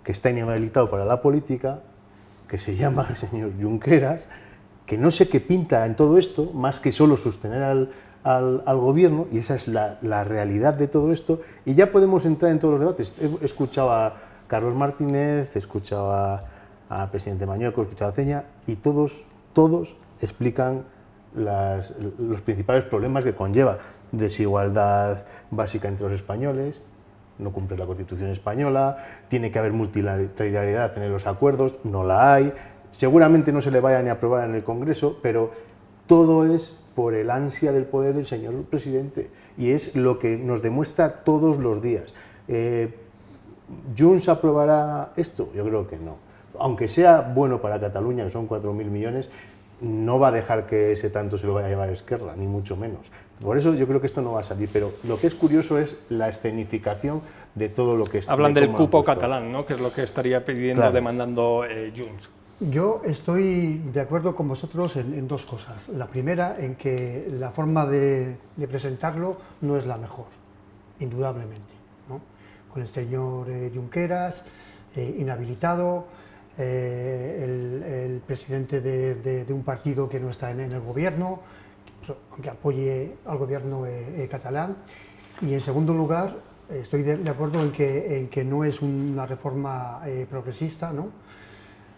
que está inhabilitado para la política, que se llama el señor Junqueras, que no sé qué pinta en todo esto, más que solo sostener al gobierno, y esa es la realidad de todo esto, y ya podemos entrar en todos los debates. He escuchado a Carlos Martínez, he escuchado al presidente Mañueco, he escuchado a Ceña, y todos explican los principales problemas que conlleva: desigualdad básica entre los españoles, no cumple la Constitución española, tiene que haber multilateralidad en los acuerdos, no la hay, seguramente no se le vaya ni a aprobar en el Congreso, pero todo es por el ansia del poder del señor presidente, y es lo que nos demuestra todos los días. ¿Junts aprobará esto? Yo creo que no. Aunque sea bueno para Cataluña, que son 4.000 millones, no va a dejar que ese tanto se lo vaya a llevar Esquerra, ni mucho menos. Por eso yo creo que esto no va a salir, pero lo que es curioso es la escenificación de todo lo que está. Hablan del cupo catalán, ¿no?, que es lo que estaría pidiendo, claro, demandando Junts. Yo estoy de acuerdo con vosotros en dos cosas. La primera, en que la forma de presentarlo no es la mejor, indudablemente, ¿no? Con el señor Junqueras inhabilitado, el presidente de un partido que no está en el gobierno, aunque apoye al gobierno catalán. Y en segundo lugar, estoy de acuerdo en que no es una reforma progresista, ¿no?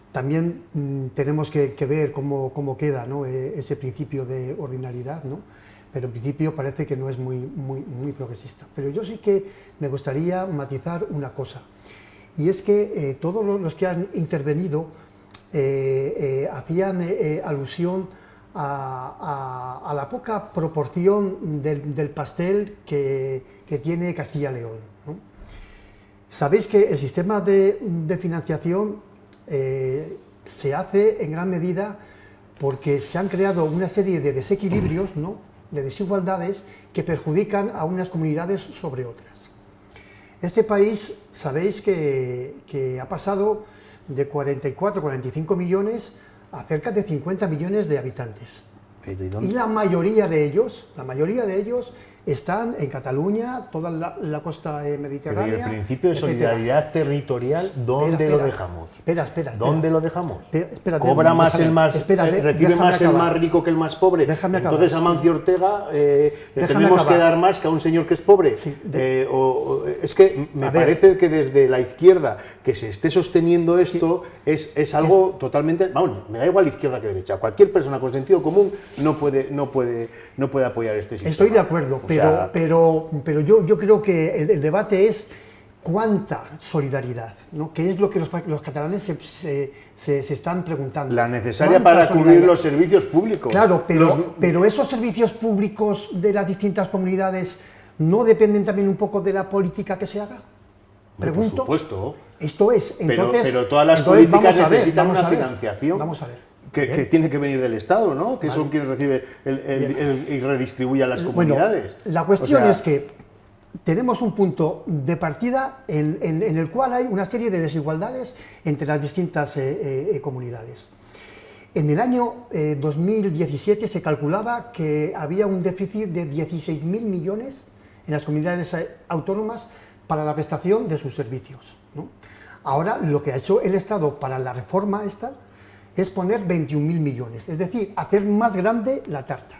También tenemos que ver cómo queda, ¿no?, ese principio de ordinariedad, ¿no? Pero en principio parece que no es muy progresista. Pero yo sí que me gustaría matizar una cosa, y es que todos los que han intervenido hacían alusión a la poca proporción del pastel que tiene Castilla y León, ¿no? Sabéis que el sistema de financiación se hace en gran medida porque se han creado una serie de desequilibrios, ¿no?, de desigualdades que perjudican a unas comunidades sobre otras. Este país, sabéis que ha pasado de 44-45 millones a cerca de 50 millones de habitantes. Y la mayoría de ellos están en Cataluña, toda la costa mediterránea. Pero el principio de solidaridad territorial, ¿dónde lo dejamos? ¿Dónde lo dejamos? ¿Cobra más el más, recibe más el más rico que el más pobre? Entonces a Mancio Ortega le tenemos que dar más que a un señor que es pobre. Sí, es que me parece que desde la izquierda que se esté sosteniendo esto, sí, es algo totalmente... Vamos, me da igual izquierda que derecha. Cualquier persona con sentido común no puede apoyar este sistema. Estoy de acuerdo, pero yo creo que el debate es cuánta solidaridad, ¿no?, que es lo que los catalanes se están preguntando. La necesaria para cubrir los servicios públicos. Claro, pero esos servicios públicos de las distintas comunidades ¿no dependen también un poco de la política que se haga? Pregunto. Por supuesto. Esto es, entonces... Pero todas las políticas necesitan una financiación. Vamos a ver. Que tiene que venir del Estado, ¿no? Que son quienes reciben y redistribuyen a las comunidades. Bueno, la cuestión es que tenemos un punto de partida en el cual hay una serie de desigualdades entre las distintas comunidades. En el año 2017 se calculaba que había un déficit de 16.000 millones en las comunidades autónomas para la prestación de sus servicios, ¿no? Ahora lo que ha hecho el Estado para la reforma esta es poner 21.000 millones, es decir, hacer más grande la tarta.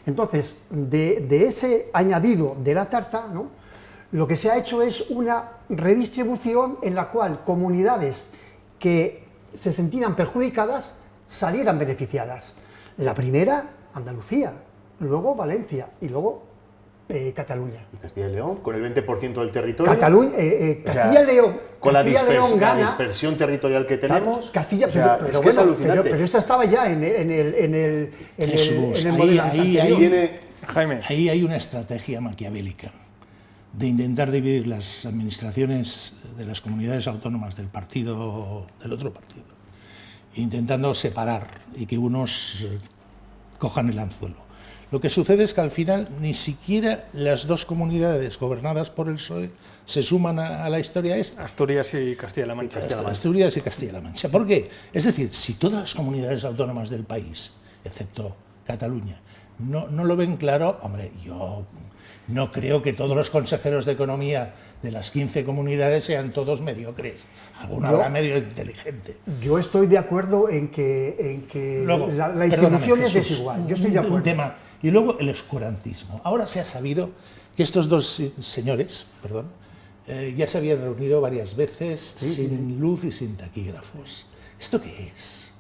Entonces, de ese añadido de la tarta, ¿no?, lo que se ha hecho es una redistribución en la cual comunidades que se sentían perjudicadas salieran beneficiadas. La primera, Andalucía, luego Valencia y luego Cataluña. ¿Y Castilla y León? ¿Con el 20% del territorio? Castilla y León. Con la gana, dispersión territorial que tenemos. Castilla, o sea, pero, es que es alucinante. pero esto estaba ya en el modelo anterior. Ahí hay una estrategia maquiavélica de intentar dividir las administraciones de las comunidades autónomas del otro partido, intentando separar y que unos cojan el anzuelo. Lo que sucede es que al final ni siquiera las dos comunidades gobernadas por el PSOE se suman a la historia esta. Asturias y Castilla-La Mancha. Asturias y Castilla-La Mancha. ¿Por qué? Es decir, si todas las comunidades autónomas del país, excepto Cataluña, no lo ven claro, hombre, yo no creo que todos los consejeros de economía de las 15 comunidades sean todos mediocres. Alguno habrá medio inteligente. Yo estoy de acuerdo en que Luego, la institución es desigual. Yo estoy de acuerdo. Un tema. Y luego el oscurantismo. Ahora se ha sabido que estos dos señores, ya se habían reunido varias veces sin luz y sin taquígrafos. ¿Esto qué es?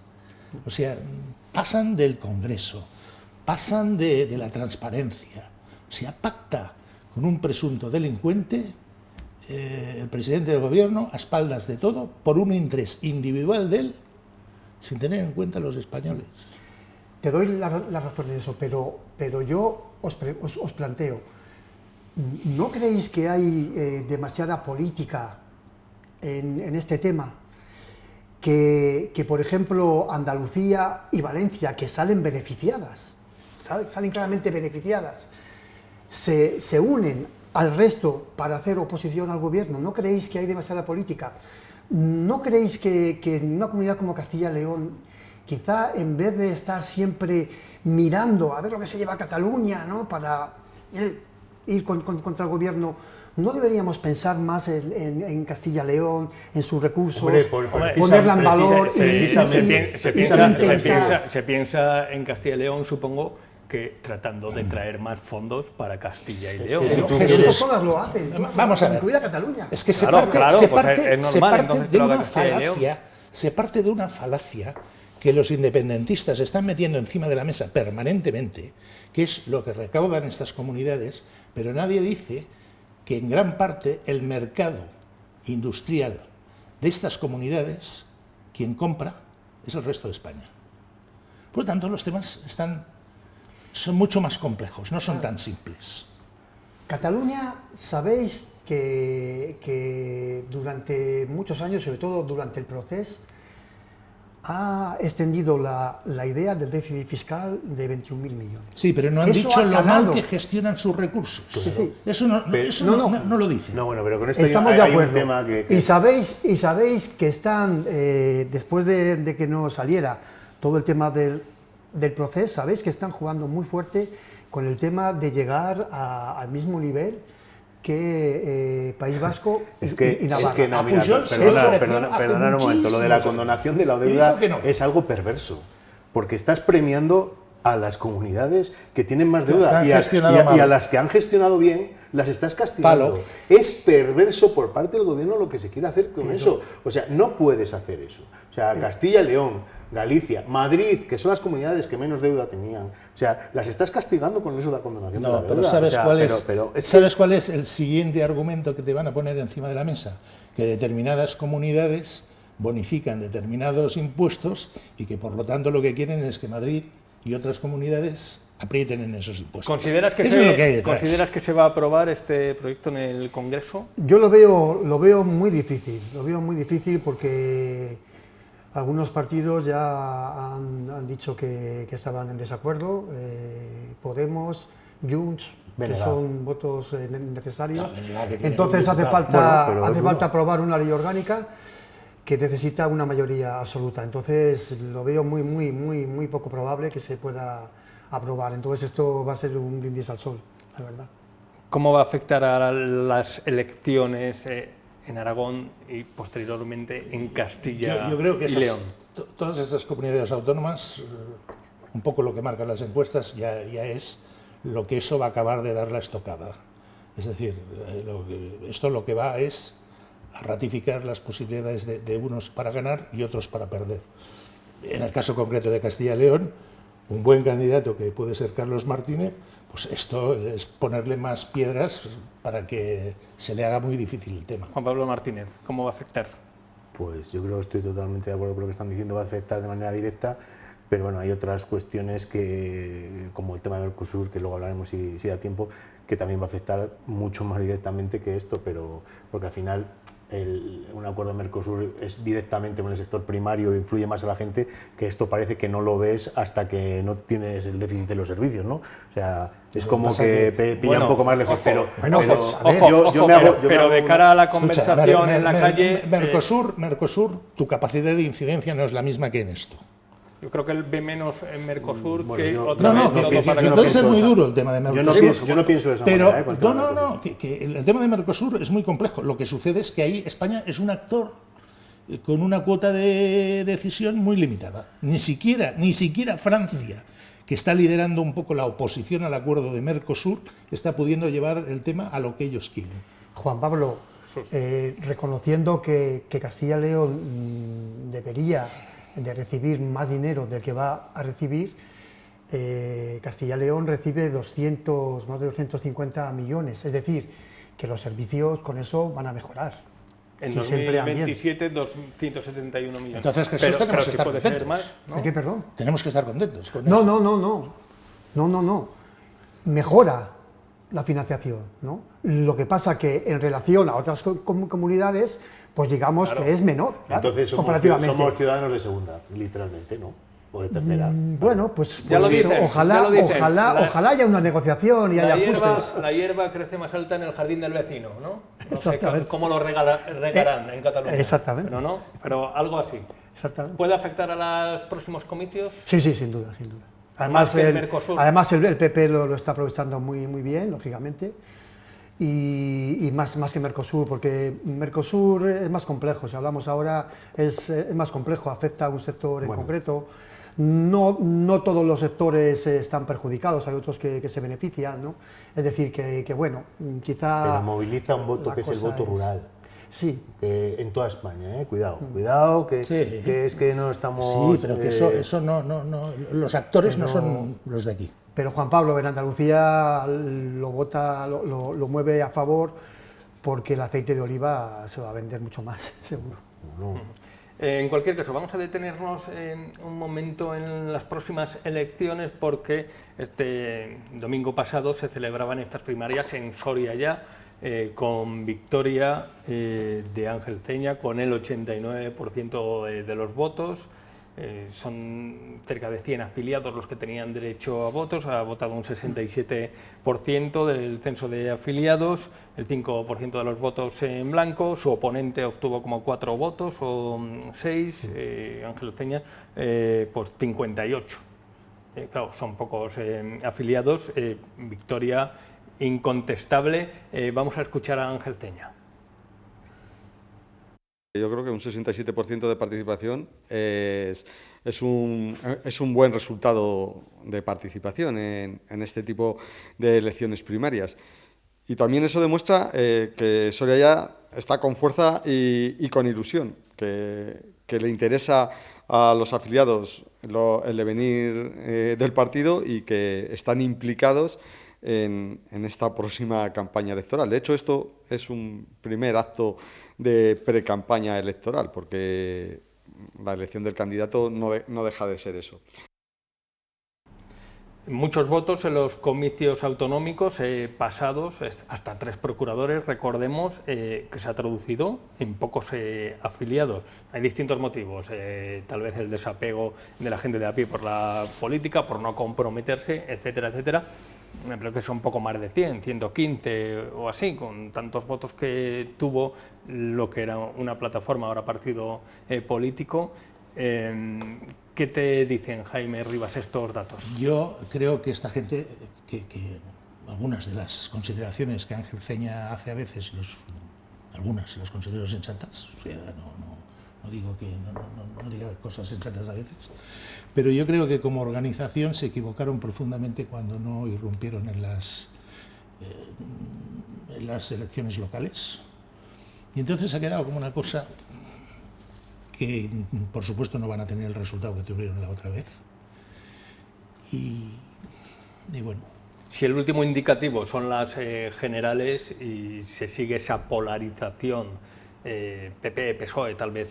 O sea, pasan del Congreso, pasan de la transparencia. O sea, pacta con un presunto delincuente el presidente del gobierno a espaldas de todo por un interés individual de él, sin tener en cuenta a los españoles. Te doy la razón en eso, pero yo os planteo, ¿no creéis que hay demasiada política en este tema? Que, por ejemplo, Andalucía y Valencia, que salen beneficiadas, salen claramente beneficiadas, se unen al resto para hacer oposición al gobierno. ¿No creéis que hay demasiada política? ¿No creéis que en una comunidad como Castilla y León, quizá en vez de estar siempre mirando a ver lo que se lleva a Cataluña, ¿no?, para ir contra el gobierno, no deberíamos pensar más en Castilla y León, en sus recursos, ponerla en valor? Se piensa en Castilla y León, supongo, que tratando de traer más fondos para Castilla y León. Pero todas lo hacen, vamos a ver, incluida Cataluña. Es que se parte de una falacia que los independentistas están metiendo encima de la mesa permanentemente, que es lo que recaudan estas comunidades, pero nadie dice que en gran parte el mercado industrial de estas comunidades, quien compra, es el resto de España. Por lo tanto, los temas son mucho más complejos, no son tan simples. Cataluña, sabéis que durante muchos años, sobre todo durante el proceso, ha extendido la idea del déficit fiscal de 21.000 millones. Sí, pero no han dicho lo mal que gestionan sus recursos. Sí. Eso no lo dicen. No, bueno, pero con esto estamos de acuerdo. Un tema que... Y sabéis que están, después de que no saliera todo el tema del proceso, sabéis que están jugando muy fuerte con el tema de llegar al mismo nivel que País Vasco y Navarra. Perdonad un momento, lo de la condonación de la deuda es algo perverso, porque estás premiando a las comunidades que tienen más deuda y a las que han gestionado bien las estás castigando. Es perverso por parte del gobierno lo que se quiere hacer con eso. O sea, no puedes hacer eso. O sea, Castilla y León, Galicia, Madrid, que son las comunidades que menos deuda tenían, o sea, las estás castigando con eso de la condonación de la deuda. Pero ¿sabes cuál es el siguiente argumento que te van a poner encima de la mesa? Que determinadas comunidades bonifican determinados impuestos y que por lo tanto lo que quieren es que Madrid y otras comunidades aprieten en esos impuestos. ¿Consideras que se va a aprobar este proyecto en el Congreso? Yo lo veo muy difícil, porque algunos partidos ya han dicho que estaban en desacuerdo, Podemos, Junts, que son votos necesarios. Entonces hace falta aprobar una ley orgánica que necesita una mayoría absoluta. Entonces lo veo muy poco probable que se pueda aprobar. Entonces esto va a ser un brindis al sol, la verdad. ¿Cómo va a afectar a las elecciones en Aragón y posteriormente en Castilla yo creo que y León? Todas estas comunidades autónomas, un poco lo que marcan las encuestas, ya es lo que eso va a acabar de dar la estocada. Es decir, esto lo que va es a ratificar las posibilidades de unos para ganar y otros para perder. En el caso concreto de Castilla y León, un buen candidato que puede ser Carlos Martínez, pues esto es ponerle más piedras para que se le haga muy difícil el tema. Juan Pablo Martínez, ¿cómo va a afectar? Pues yo creo que estoy totalmente de acuerdo con lo que están diciendo, va a afectar de manera directa, pero bueno, hay otras cuestiones que, como el tema del Mercosur, que luego hablaremos si da tiempo, que también va a afectar mucho más directamente que esto, pero porque al final un acuerdo de Mercosur es directamente con el sector primario, influye más a la gente, que esto parece que no lo ves hasta que no tienes el déficit de los servicios, ¿no? O sea, es como que pilla un poco más lejos, pero de cara a la conversación en la calle... Mercosur, tu capacidad de incidencia no es la misma que en esto. Yo creo que él ve menos en Mercosur puede ser muy duro el tema de Mercosur. Yo no pienso de esa manera. Que el tema de Mercosur es muy complejo. Lo que sucede es que ahí España es un actor con una cuota de decisión muy limitada. Ni siquiera Francia, que está liderando un poco la oposición al acuerdo de Mercosur, está pudiendo llevar el tema a lo que ellos quieren. Juan Pablo, reconociendo que Castilla y León debería de recibir más dinero del que va a recibir, Castilla y León recibe más de 250 millones, es decir, que los servicios con eso van a mejorar. En 2027, 271 millones. Entonces, Jesús, tenemos que estar contentos. Más, ¿no? ¿Qué, perdón? Tenemos que estar contentos con No. Mejora la financiación, ¿no? Lo que pasa que en relación a otras comunidades, pues digamos que es menor. Entonces comparativamente. somos ciudadanos de segunda, literalmente, ¿no? O de tercera. Bueno, pues ojalá haya una negociación y haya ajustes. La hierba crece más alta en el jardín del vecino, ¿no? Exactamente. No sé cómo lo regarán en Cataluña. Exactamente. Pero algo así. Exactamente. ¿Puede afectar a los próximos comicios? Sí, sin duda. Además, el PP lo está aprovechando muy bien, lógicamente. Y más que Mercosur, porque Mercosur es más complejo, si hablamos ahora es más complejo, afecta a un sector en concreto. No todos los sectores están perjudicados, hay otros que se benefician, ¿no? Es decir, que bueno, quizá... Pero moviliza un voto que es el voto rural. Sí. En toda España, cuidado, que es que no estamos... Sí, pero que eso no, los actores no son los de aquí. Pero Juan Pablo, en Andalucía lo mueve a favor porque el aceite de oliva se va a vender mucho más, seguro. En cualquier caso, vamos a detenernos un momento en las próximas elecciones porque este domingo pasado se celebraban estas primarias en Soria ya, con victoria de Ángel Ceña con el 89% de los votos. Son cerca de 100 afiliados los que tenían derecho a votos, ha votado un 67% del censo de afiliados, el 5% de los votos en blanco, su oponente obtuvo como 4 votos o 6, Ángel Ceña, pues 58. Claro, son pocos afiliados, victoria incontestable. Vamos a escuchar a Ángel Ceña. Yo creo que un 67% de participación es un buen resultado de participación en este tipo de elecciones primarias. Y también eso demuestra que Soria ya está con fuerza y con ilusión, que le interesa a los afiliados el devenir del partido y que están implicados en esta próxima campaña electoral. De hecho, esto es un primer acto de pre-campaña electoral, porque la elección del candidato no deja de ser eso. Muchos votos en los comicios autonómicos pasados, hasta 3 procuradores, recordemos, que se ha traducido en pocos afiliados. Hay distintos motivos, tal vez el desapego de la gente de a pie por la política, por no comprometerse, etcétera, etcétera. Creo que son un poco más de 100, 115 o así, con tantos votos que tuvo lo que era una plataforma, ahora partido político. ¿Qué te dicen, Jaime Rivas, estos datos? Yo creo que esta gente, que algunas de las consideraciones que Ángel Ceña hace a veces, algunas las considero sensatas, o sea, no digo que no diga cosas sensatas a veces, pero yo creo que como organización se equivocaron profundamente cuando no irrumpieron en las elecciones locales. Y entonces ha quedado como una cosa que, por supuesto, no van a tener el resultado que tuvieron la otra vez. y bueno. Si el último indicativo son las generales y se sigue esa polarización, PP, PSOE, tal vez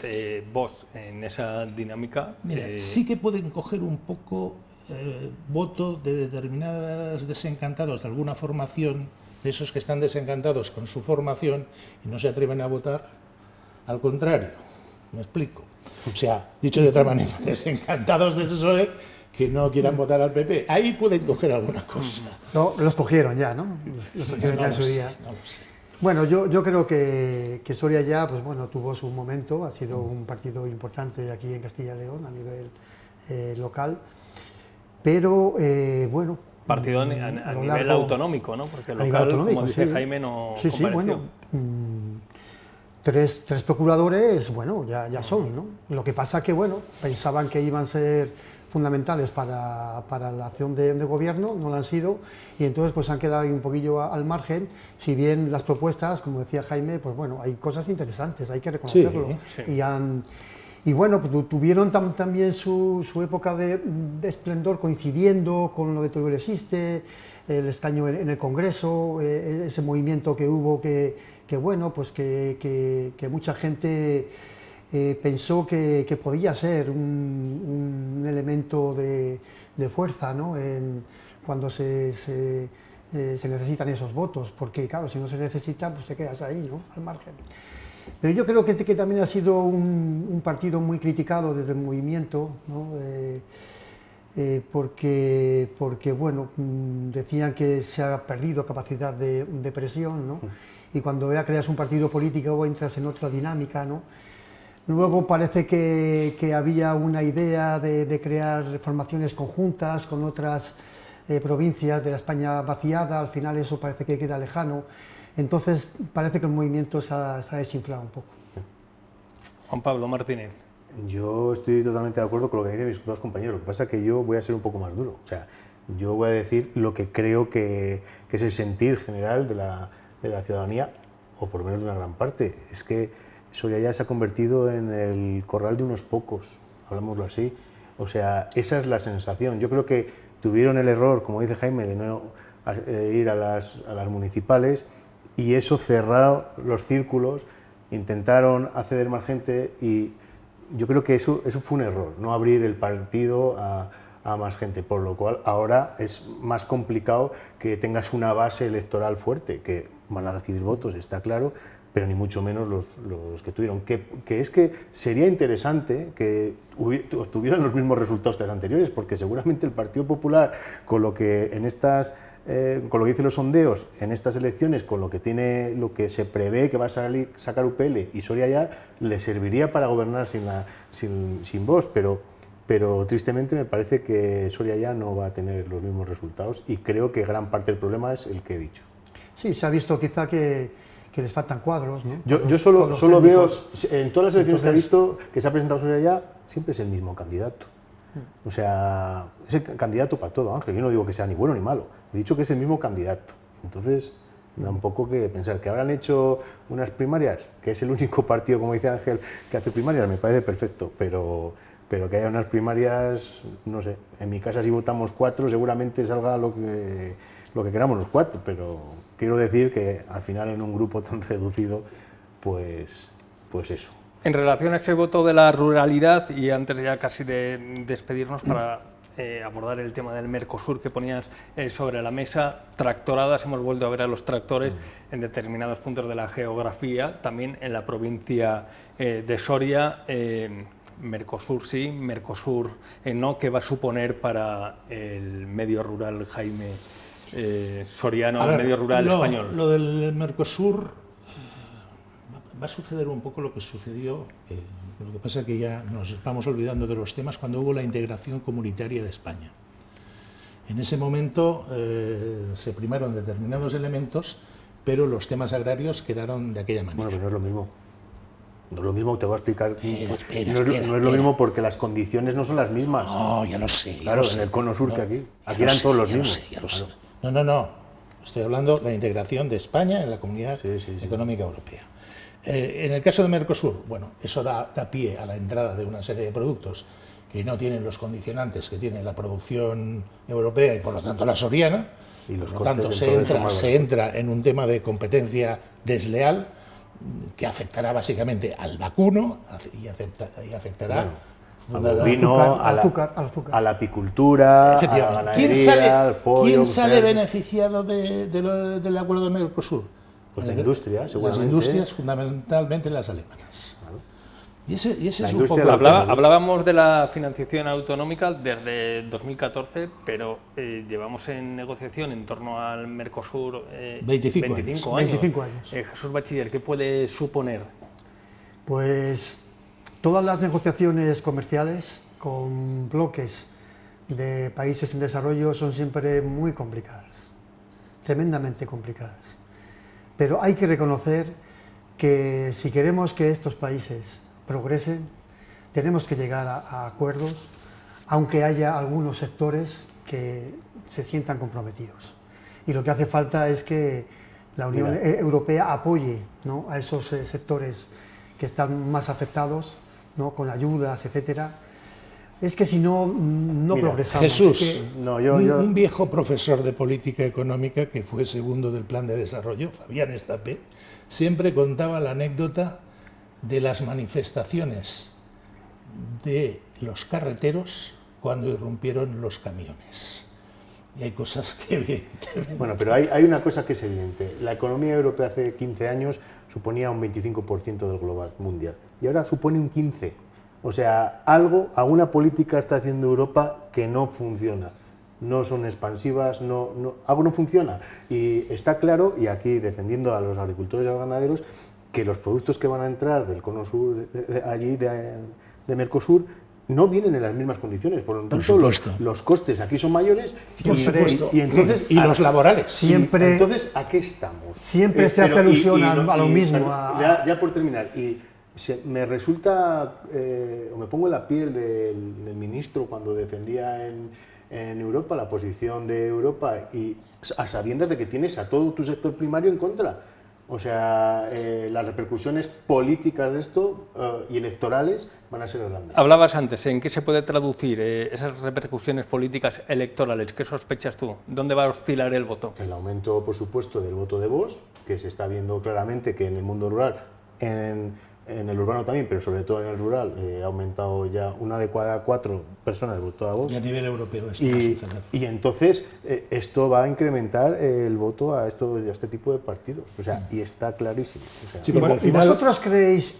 Vox, en esa dinámica... Mira, sí que pueden coger un poco voto de determinados desencantados de alguna formación, de esos que están desencantados con su formación y no se atreven a votar, al contrario, me explico. O sea, dicho de otra manera, desencantados del PSOE que no quieran votar al PP. Ahí pueden coger alguna cosa. No, los cogieron ya, ¿no? Los cogieron ya en su día. No lo sé. Bueno, yo creo que Soria ya, pues bueno, tuvo su momento, ha sido un partido importante aquí en Castilla y León a nivel local, pero bueno... Partido a nivel autonómico, ¿no? Porque local, como dice Jaime, no compareció. Sí, bueno, tres procuradores, bueno, ya son, ¿no? Lo que pasa que, bueno, pensaban que iban a ser fundamentales para la acción de gobierno, no lo han sido, y entonces pues han quedado un poquillo al margen, si bien las propuestas, como decía Jaime, pues bueno, hay cosas interesantes, hay que reconocerlo. Sí, sí. Y bueno, pues tuvieron también su época de esplendor coincidiendo con lo de Teruel Existe, el escaño en el Congreso, ese movimiento que hubo que bueno, pues que mucha gente pensó que podía ser un elemento de fuerza, ¿no? Cuando se necesitan esos votos, porque claro, si no se necesitan, pues te quedas ahí, ¿no? Al margen. Pero yo creo que también ha sido un partido muy criticado desde el movimiento, ¿no? Porque bueno, decían que se ha perdido capacidad de presión, ¿no? Y cuando ya creas un partido político entras en otra dinámica, ¿no? Luego parece que había una idea de crear formaciones conjuntas con otras provincias de la España vaciada, al final eso parece que queda lejano. Entonces parece que el movimiento se ha desinflado un poco. Juan Pablo Martínez. Yo estoy totalmente de acuerdo con lo que dicen mis dos compañeros. Lo que pasa es que yo voy a ser un poco más duro. O sea, yo voy a decir lo que creo que es el sentir general de la ciudadanía, o por lo menos de una gran parte. Es que Soria ya se ha convertido en el corral de unos pocos, hablámoslo así. O sea, esa es la sensación. Yo creo que tuvieron el error, como dice Jaime, de no ir a las municipales, y eso cerró los círculos, intentaron acceder más gente y yo creo que eso fue un error, no abrir el partido a más gente, por lo cual ahora es más complicado que tengas una base electoral fuerte, que van a recibir votos, está claro, pero ni mucho menos los que tuvieron. Que es que sería interesante que obtuvieran los mismos resultados que los anteriores, porque seguramente el Partido Popular, con lo que dicen los sondeos en estas elecciones, con lo que se prevé que va a sacar UPL y Soria ya, le serviría para gobernar sin Vox, pero tristemente me parece que Soria ya no va a tener los mismos resultados y creo que gran parte del problema es el que he dicho. Sí, se ha visto quizá que les faltan cuadros, ¿no? Yo solo veo, en todas las elecciones que he visto que se ha presentado Soria ya, siempre es el mismo candidato. O sea, es el candidato para todo, Ángel. Yo no digo que sea ni bueno ni malo, he dicho que es el mismo candidato. Entonces, da un poco que pensar que habrán hecho unas primarias, que es el único partido, como dice Ángel, que hace primarias, me parece perfecto, pero que haya unas primarias, no sé, en mi casa si votamos 4 seguramente salga lo que queramos los 4, pero quiero decir que al final en un grupo tan reducido, pues eso. En relación a ese voto de la ruralidad, y antes ya casi de despedirnos para abordar el tema del Mercosur que ponías sobre la mesa, tractoradas, hemos vuelto a ver a los tractores en determinados puntos de la geografía, también en la provincia de Soria. Mercosur sí, Mercosur no, ¿qué va a suponer para el medio rural, Jaime, soriano, el medio rural español? Lo del Mercosur va a suceder un poco lo que sucedió, lo que pasa es que ya nos vamos olvidando de los temas cuando hubo la integración comunitaria de España. En ese momento se primaron determinados elementos, pero los temas agrarios quedaron de aquella manera. Bueno, pero no es lo mismo. No es lo mismo, te voy a explicar. Espera, no es lo mismo porque las condiciones no son las mismas. No, ya lo sé. Claro, en el cono sur que aquí. Aquí eran todos los mismos. Ya lo sé. No. Estoy hablando de la integración de España en la Comunidad Económica Europea. En el caso de Mercosur, bueno, eso da pie a la entrada de una serie de productos que no tienen los condicionantes que tiene la producción europea y por lo tanto la soriana, Y los por lo tanto costes se entra en un tema de competencia desleal que afectará básicamente al vacuno y afectará al vino, a la apicultura, a la ganadería, al pollo. ¿Quién sale beneficiado del acuerdo de Mercosur? Pues la industria, seguramente. Las industrias, fundamentalmente las alemanas. Claro. Y ese es un poco... Hablábamos de la financiación autonómica desde 2014, pero llevamos en negociación en torno al Mercosur 25 años. Jesús Bachiller, ¿qué puede suponer? Pues todas las negociaciones comerciales con bloques de países en desarrollo son siempre muy complicadas, tremendamente complicadas. Pero hay que reconocer que si queremos que estos países progresen, tenemos que llegar a acuerdos, aunque haya algunos sectores que se sientan comprometidos. Y lo que hace falta es que la Unión Europea apoye, ¿no?, a esos sectores que están más afectados, ¿no?, con ayudas, etcétera. Es que si no, no progresamos. Jesús, un viejo profesor de política económica que fue segundo del Plan de Desarrollo, Fabián Estapé, siempre contaba la anécdota de las manifestaciones de los carreteros cuando irrumpieron los camiones. Y hay cosas que evidentemente... Bueno, pero hay una cosa que es evidente. La economía europea hace 15 años suponía un 25% del global mundial y ahora supone un 15%. O sea, alguna política está haciendo Europa que no funciona. No son expansivas, algo no funciona. Y está claro, y aquí defendiendo a los agricultores y a los ganaderos, que los productos que van a entrar del cono sur, de Mercosur, no vienen en las mismas condiciones. Por lo tanto, los costes aquí son mayores y entonces y los laborales. Siempre, entonces, ¿a qué estamos? Siempre se hace alusión a lo mismo. Ya por terminar, me resulta, o me pongo en la piel del ministro cuando defendía en Europa la posición de Europa y a sabiendas de que tienes a todo tu sector primario en contra. O sea, las repercusiones políticas de esto y electorales van a ser grandes. Hablabas antes, ¿en qué se puede traducir esas repercusiones políticas electorales? ¿Qué sospechas tú? ¿Dónde va a oscilar el voto? El aumento, por supuesto, del voto de Vox, que se está viendo claramente que en el mundo rural, en el urbano también, pero sobre todo en el rural, ha aumentado ya 1 de cada 4 personas votó a Vox. Y a nivel europeo y entonces esto va a incrementar el voto a este tipo de partidos, o sea, y está clarísimo. O sea, sí,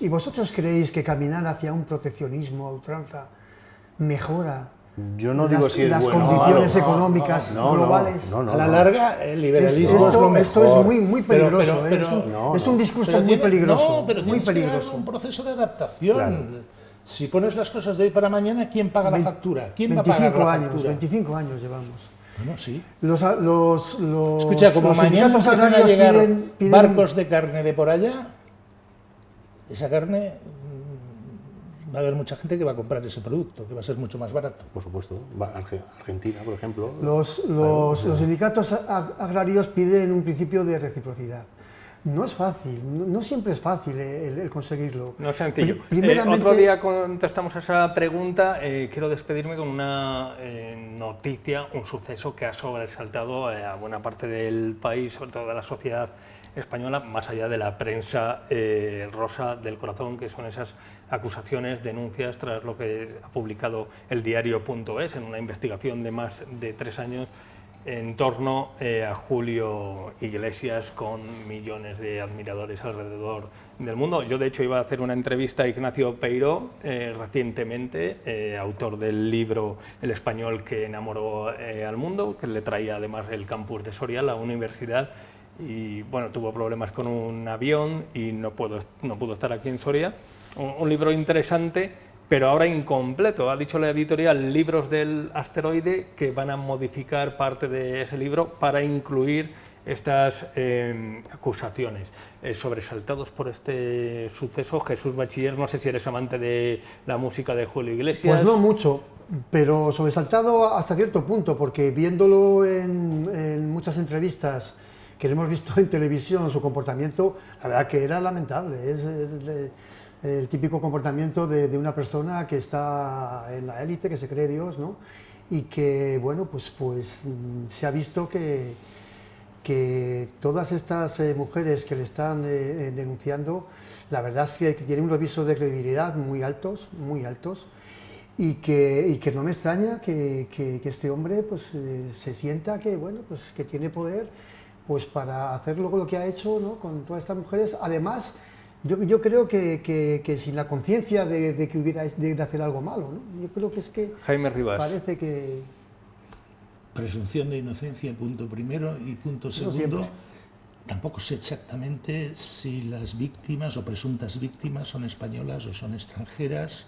¿Y vosotros creéis que caminar hacia un proteccionismo a ultranza mejora? Yo no digo si es las bueno, condiciones económicas globales? A la larga, el liberalismo es lo mejor. Esto es muy peligroso. Es un discurso muy peligroso. No, pero tienes que dar un proceso de adaptación. Claro. Si pones las cosas de hoy para mañana, ¿quién paga la factura? ¿Quién va a pagar la factura? 25 años llevamos. Bueno, sí. Escucha, como mañana empiezan a llegar barcos de carne de por allá, esa carne... va a haber mucha gente que va a comprar ese producto, que va a ser mucho más barato. Por supuesto, Argentina, por ejemplo. Los sindicatos agrarios piden un principio de reciprocidad. No es fácil, no siempre es fácil el conseguirlo. No es sencillo. Otro día contestamos a esa pregunta. Quiero despedirme con una noticia, un suceso que ha sobresaltado a buena parte del país, sobre todo de la sociedad española, más allá de la prensa rosa del corazón, que son esas acusaciones, denuncias, tras lo que ha publicado el diario.es en una investigación de más de 3 años en torno a Julio Iglesias, con millones de admiradores alrededor del mundo. Yo, de hecho, iba a hacer una entrevista a Ignacio Peiró recientemente, autor del libro El español que enamoró al mundo, que le traía además el campus de Soria, la universidad, y bueno, tuvo problemas con un avión y no pudo estar aquí en Soria. Un libro interesante, pero ahora incompleto. Ha dicho la editorial Libros del Asteroide que van a modificar parte de ese libro para incluir estas acusaciones. Sobresaltados por este suceso, Jesús Bachiller, no sé si eres amante de la música de Julio Iglesias. Pues no mucho, pero sobresaltado hasta cierto punto, porque viéndolo en muchas entrevistas que hemos visto en televisión, su comportamiento, la verdad que era lamentable. el típico comportamiento de una persona que está en la élite, que se cree Dios, ¿no? Y que, bueno, pues se ha visto que todas estas mujeres que le están denunciando, la verdad es que tienen unos visos de credibilidad muy altos, y que no me extraña que este hombre pues, se sienta que, bueno, pues, que tiene poder pues, para hacer luego lo que ha hecho, ¿no? Con todas estas mujeres. Además, yo creo que sin la conciencia de que hubiera de hacer algo malo, ¿no? Yo creo que es que Jaime Rivas. parece que... Presunción de inocencia, punto primero, y punto segundo, tampoco sé exactamente si las víctimas o presuntas víctimas son españolas o son extranjeras,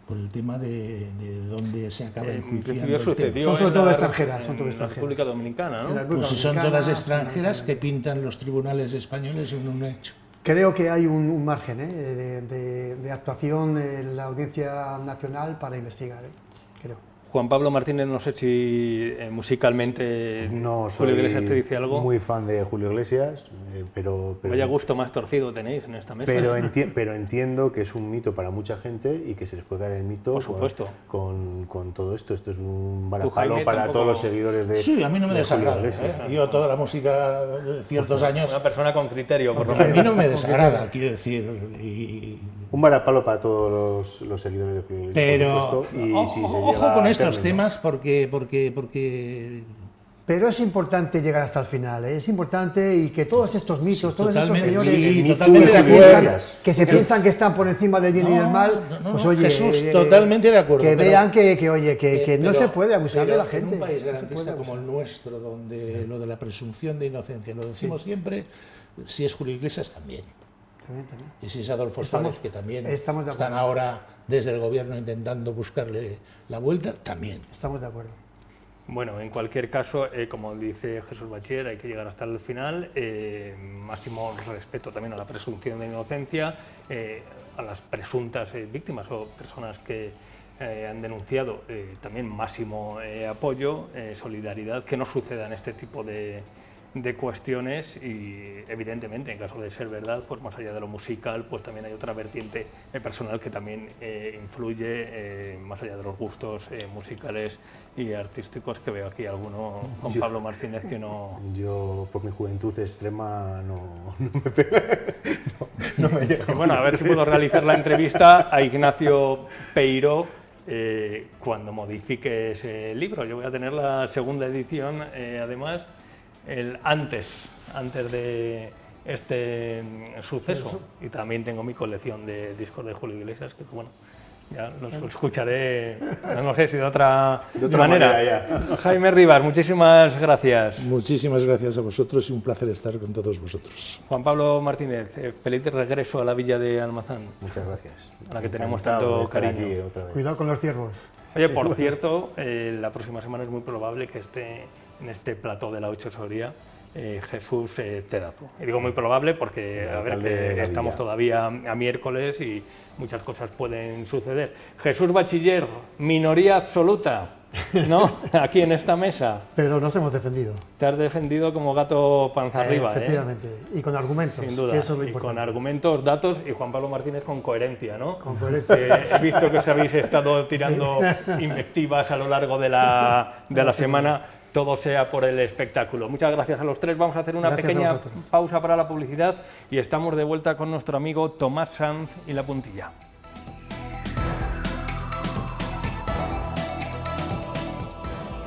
por el tema de dónde se acaba enjuiciando el sucedió Son todo en extranjeras, la República Dominicana, ¿no? Pues si son todas extranjeras, que pintan los tribunales españoles en un hecho. Creo que hay un margen de actuación en la Audiencia Nacional para investigar, creo. Juan Pablo Martínez, no sé si musicalmente Julio Iglesias te dice algo. Muy fan de Julio Iglesias, pero Vaya gusto más torcido tenéis en esta mesa. Pero entiendo que es un mito para mucha gente y que se les puede caer el mito. Por supuesto. Con todo esto. Esto es un varapalo para todos los seguidores de Sí, a mí no me desagrada. Yo toda la música de ciertos años... Una persona con criterio, por lo menos. A mí no me desagrada, quiero decir... Un varapalo para todos los seguidores de Julio Iglesias. Pero ojo con estos temas porque... Pero es importante llegar hasta el final, es importante, y que todos estos mitos, todos estos señores que se piensan que están por encima del bien y del mal, pues oye, Jesús, totalmente de acuerdo. Que vean que no se puede abusar de la gente. En un país garantista como el nuestro, donde lo de la presunción de inocencia, lo decimos siempre, si es Julio Iglesias también. Y si es Adolfo Suárez, que también están ahora desde el gobierno intentando buscarle la vuelta, también. Estamos de acuerdo. Bueno, en cualquier caso, como dice Jesús Bachiller, hay que llegar hasta el final. Máximo respeto también a la presunción de inocencia, a las presuntas víctimas o personas que han denunciado, también máximo apoyo, solidaridad, que no sucedan este tipo de cuestiones, y evidentemente en caso de ser verdad, pues más allá de lo musical, pues también hay otra vertiente personal que también influye, más allá de los gustos musicales y artísticos, que veo aquí alguno, Juan Pablo Martínez, que no... Yo, por mi juventud extrema, no me pega. No me llega. Bueno, a ver si puedo realizar la entrevista a Ignacio Peiró cuando modifique ese libro. Yo voy a tener la segunda edición, además, antes de este suceso, y también tengo mi colección de discos de Julio Iglesias, que bueno, ya los escucharé, no sé si de otra manera. Ya. Jaime Rivas, muchísimas gracias. Muchísimas gracias a vosotros y un placer estar con todos vosotros. Juan Pablo Martínez, feliz regreso a la villa de Almazán. Muchas gracias. A la que tenemos tanto cariño. Cuidado con los ciervos. Oye, por cierto, la próxima semana es muy probable que esté en este plató de la 8 Soria Jesús Cedazo. Y digo muy probable porque a ver, que estamos todavía a miércoles y muchas cosas pueden suceder. Jesús Bachiller, minoría absoluta, ¿no? Aquí en esta mesa. Pero nos hemos defendido. Te has defendido como gato panza arriba, efectivamente. Y con argumentos. Sin duda. Que eso es lo y importante. con argumentos, datos, y Juan Pablo Martínez con coherencia, ¿no? Con coherencia. He visto que os habéis estado tirando invectivas a lo largo de la semana. Todo sea por el espectáculo. Muchas gracias a los tres. Vamos a hacer una pequeña pausa para la publicidad y estamos de vuelta con nuestro amigo Tomás Sanz y La Puntilla.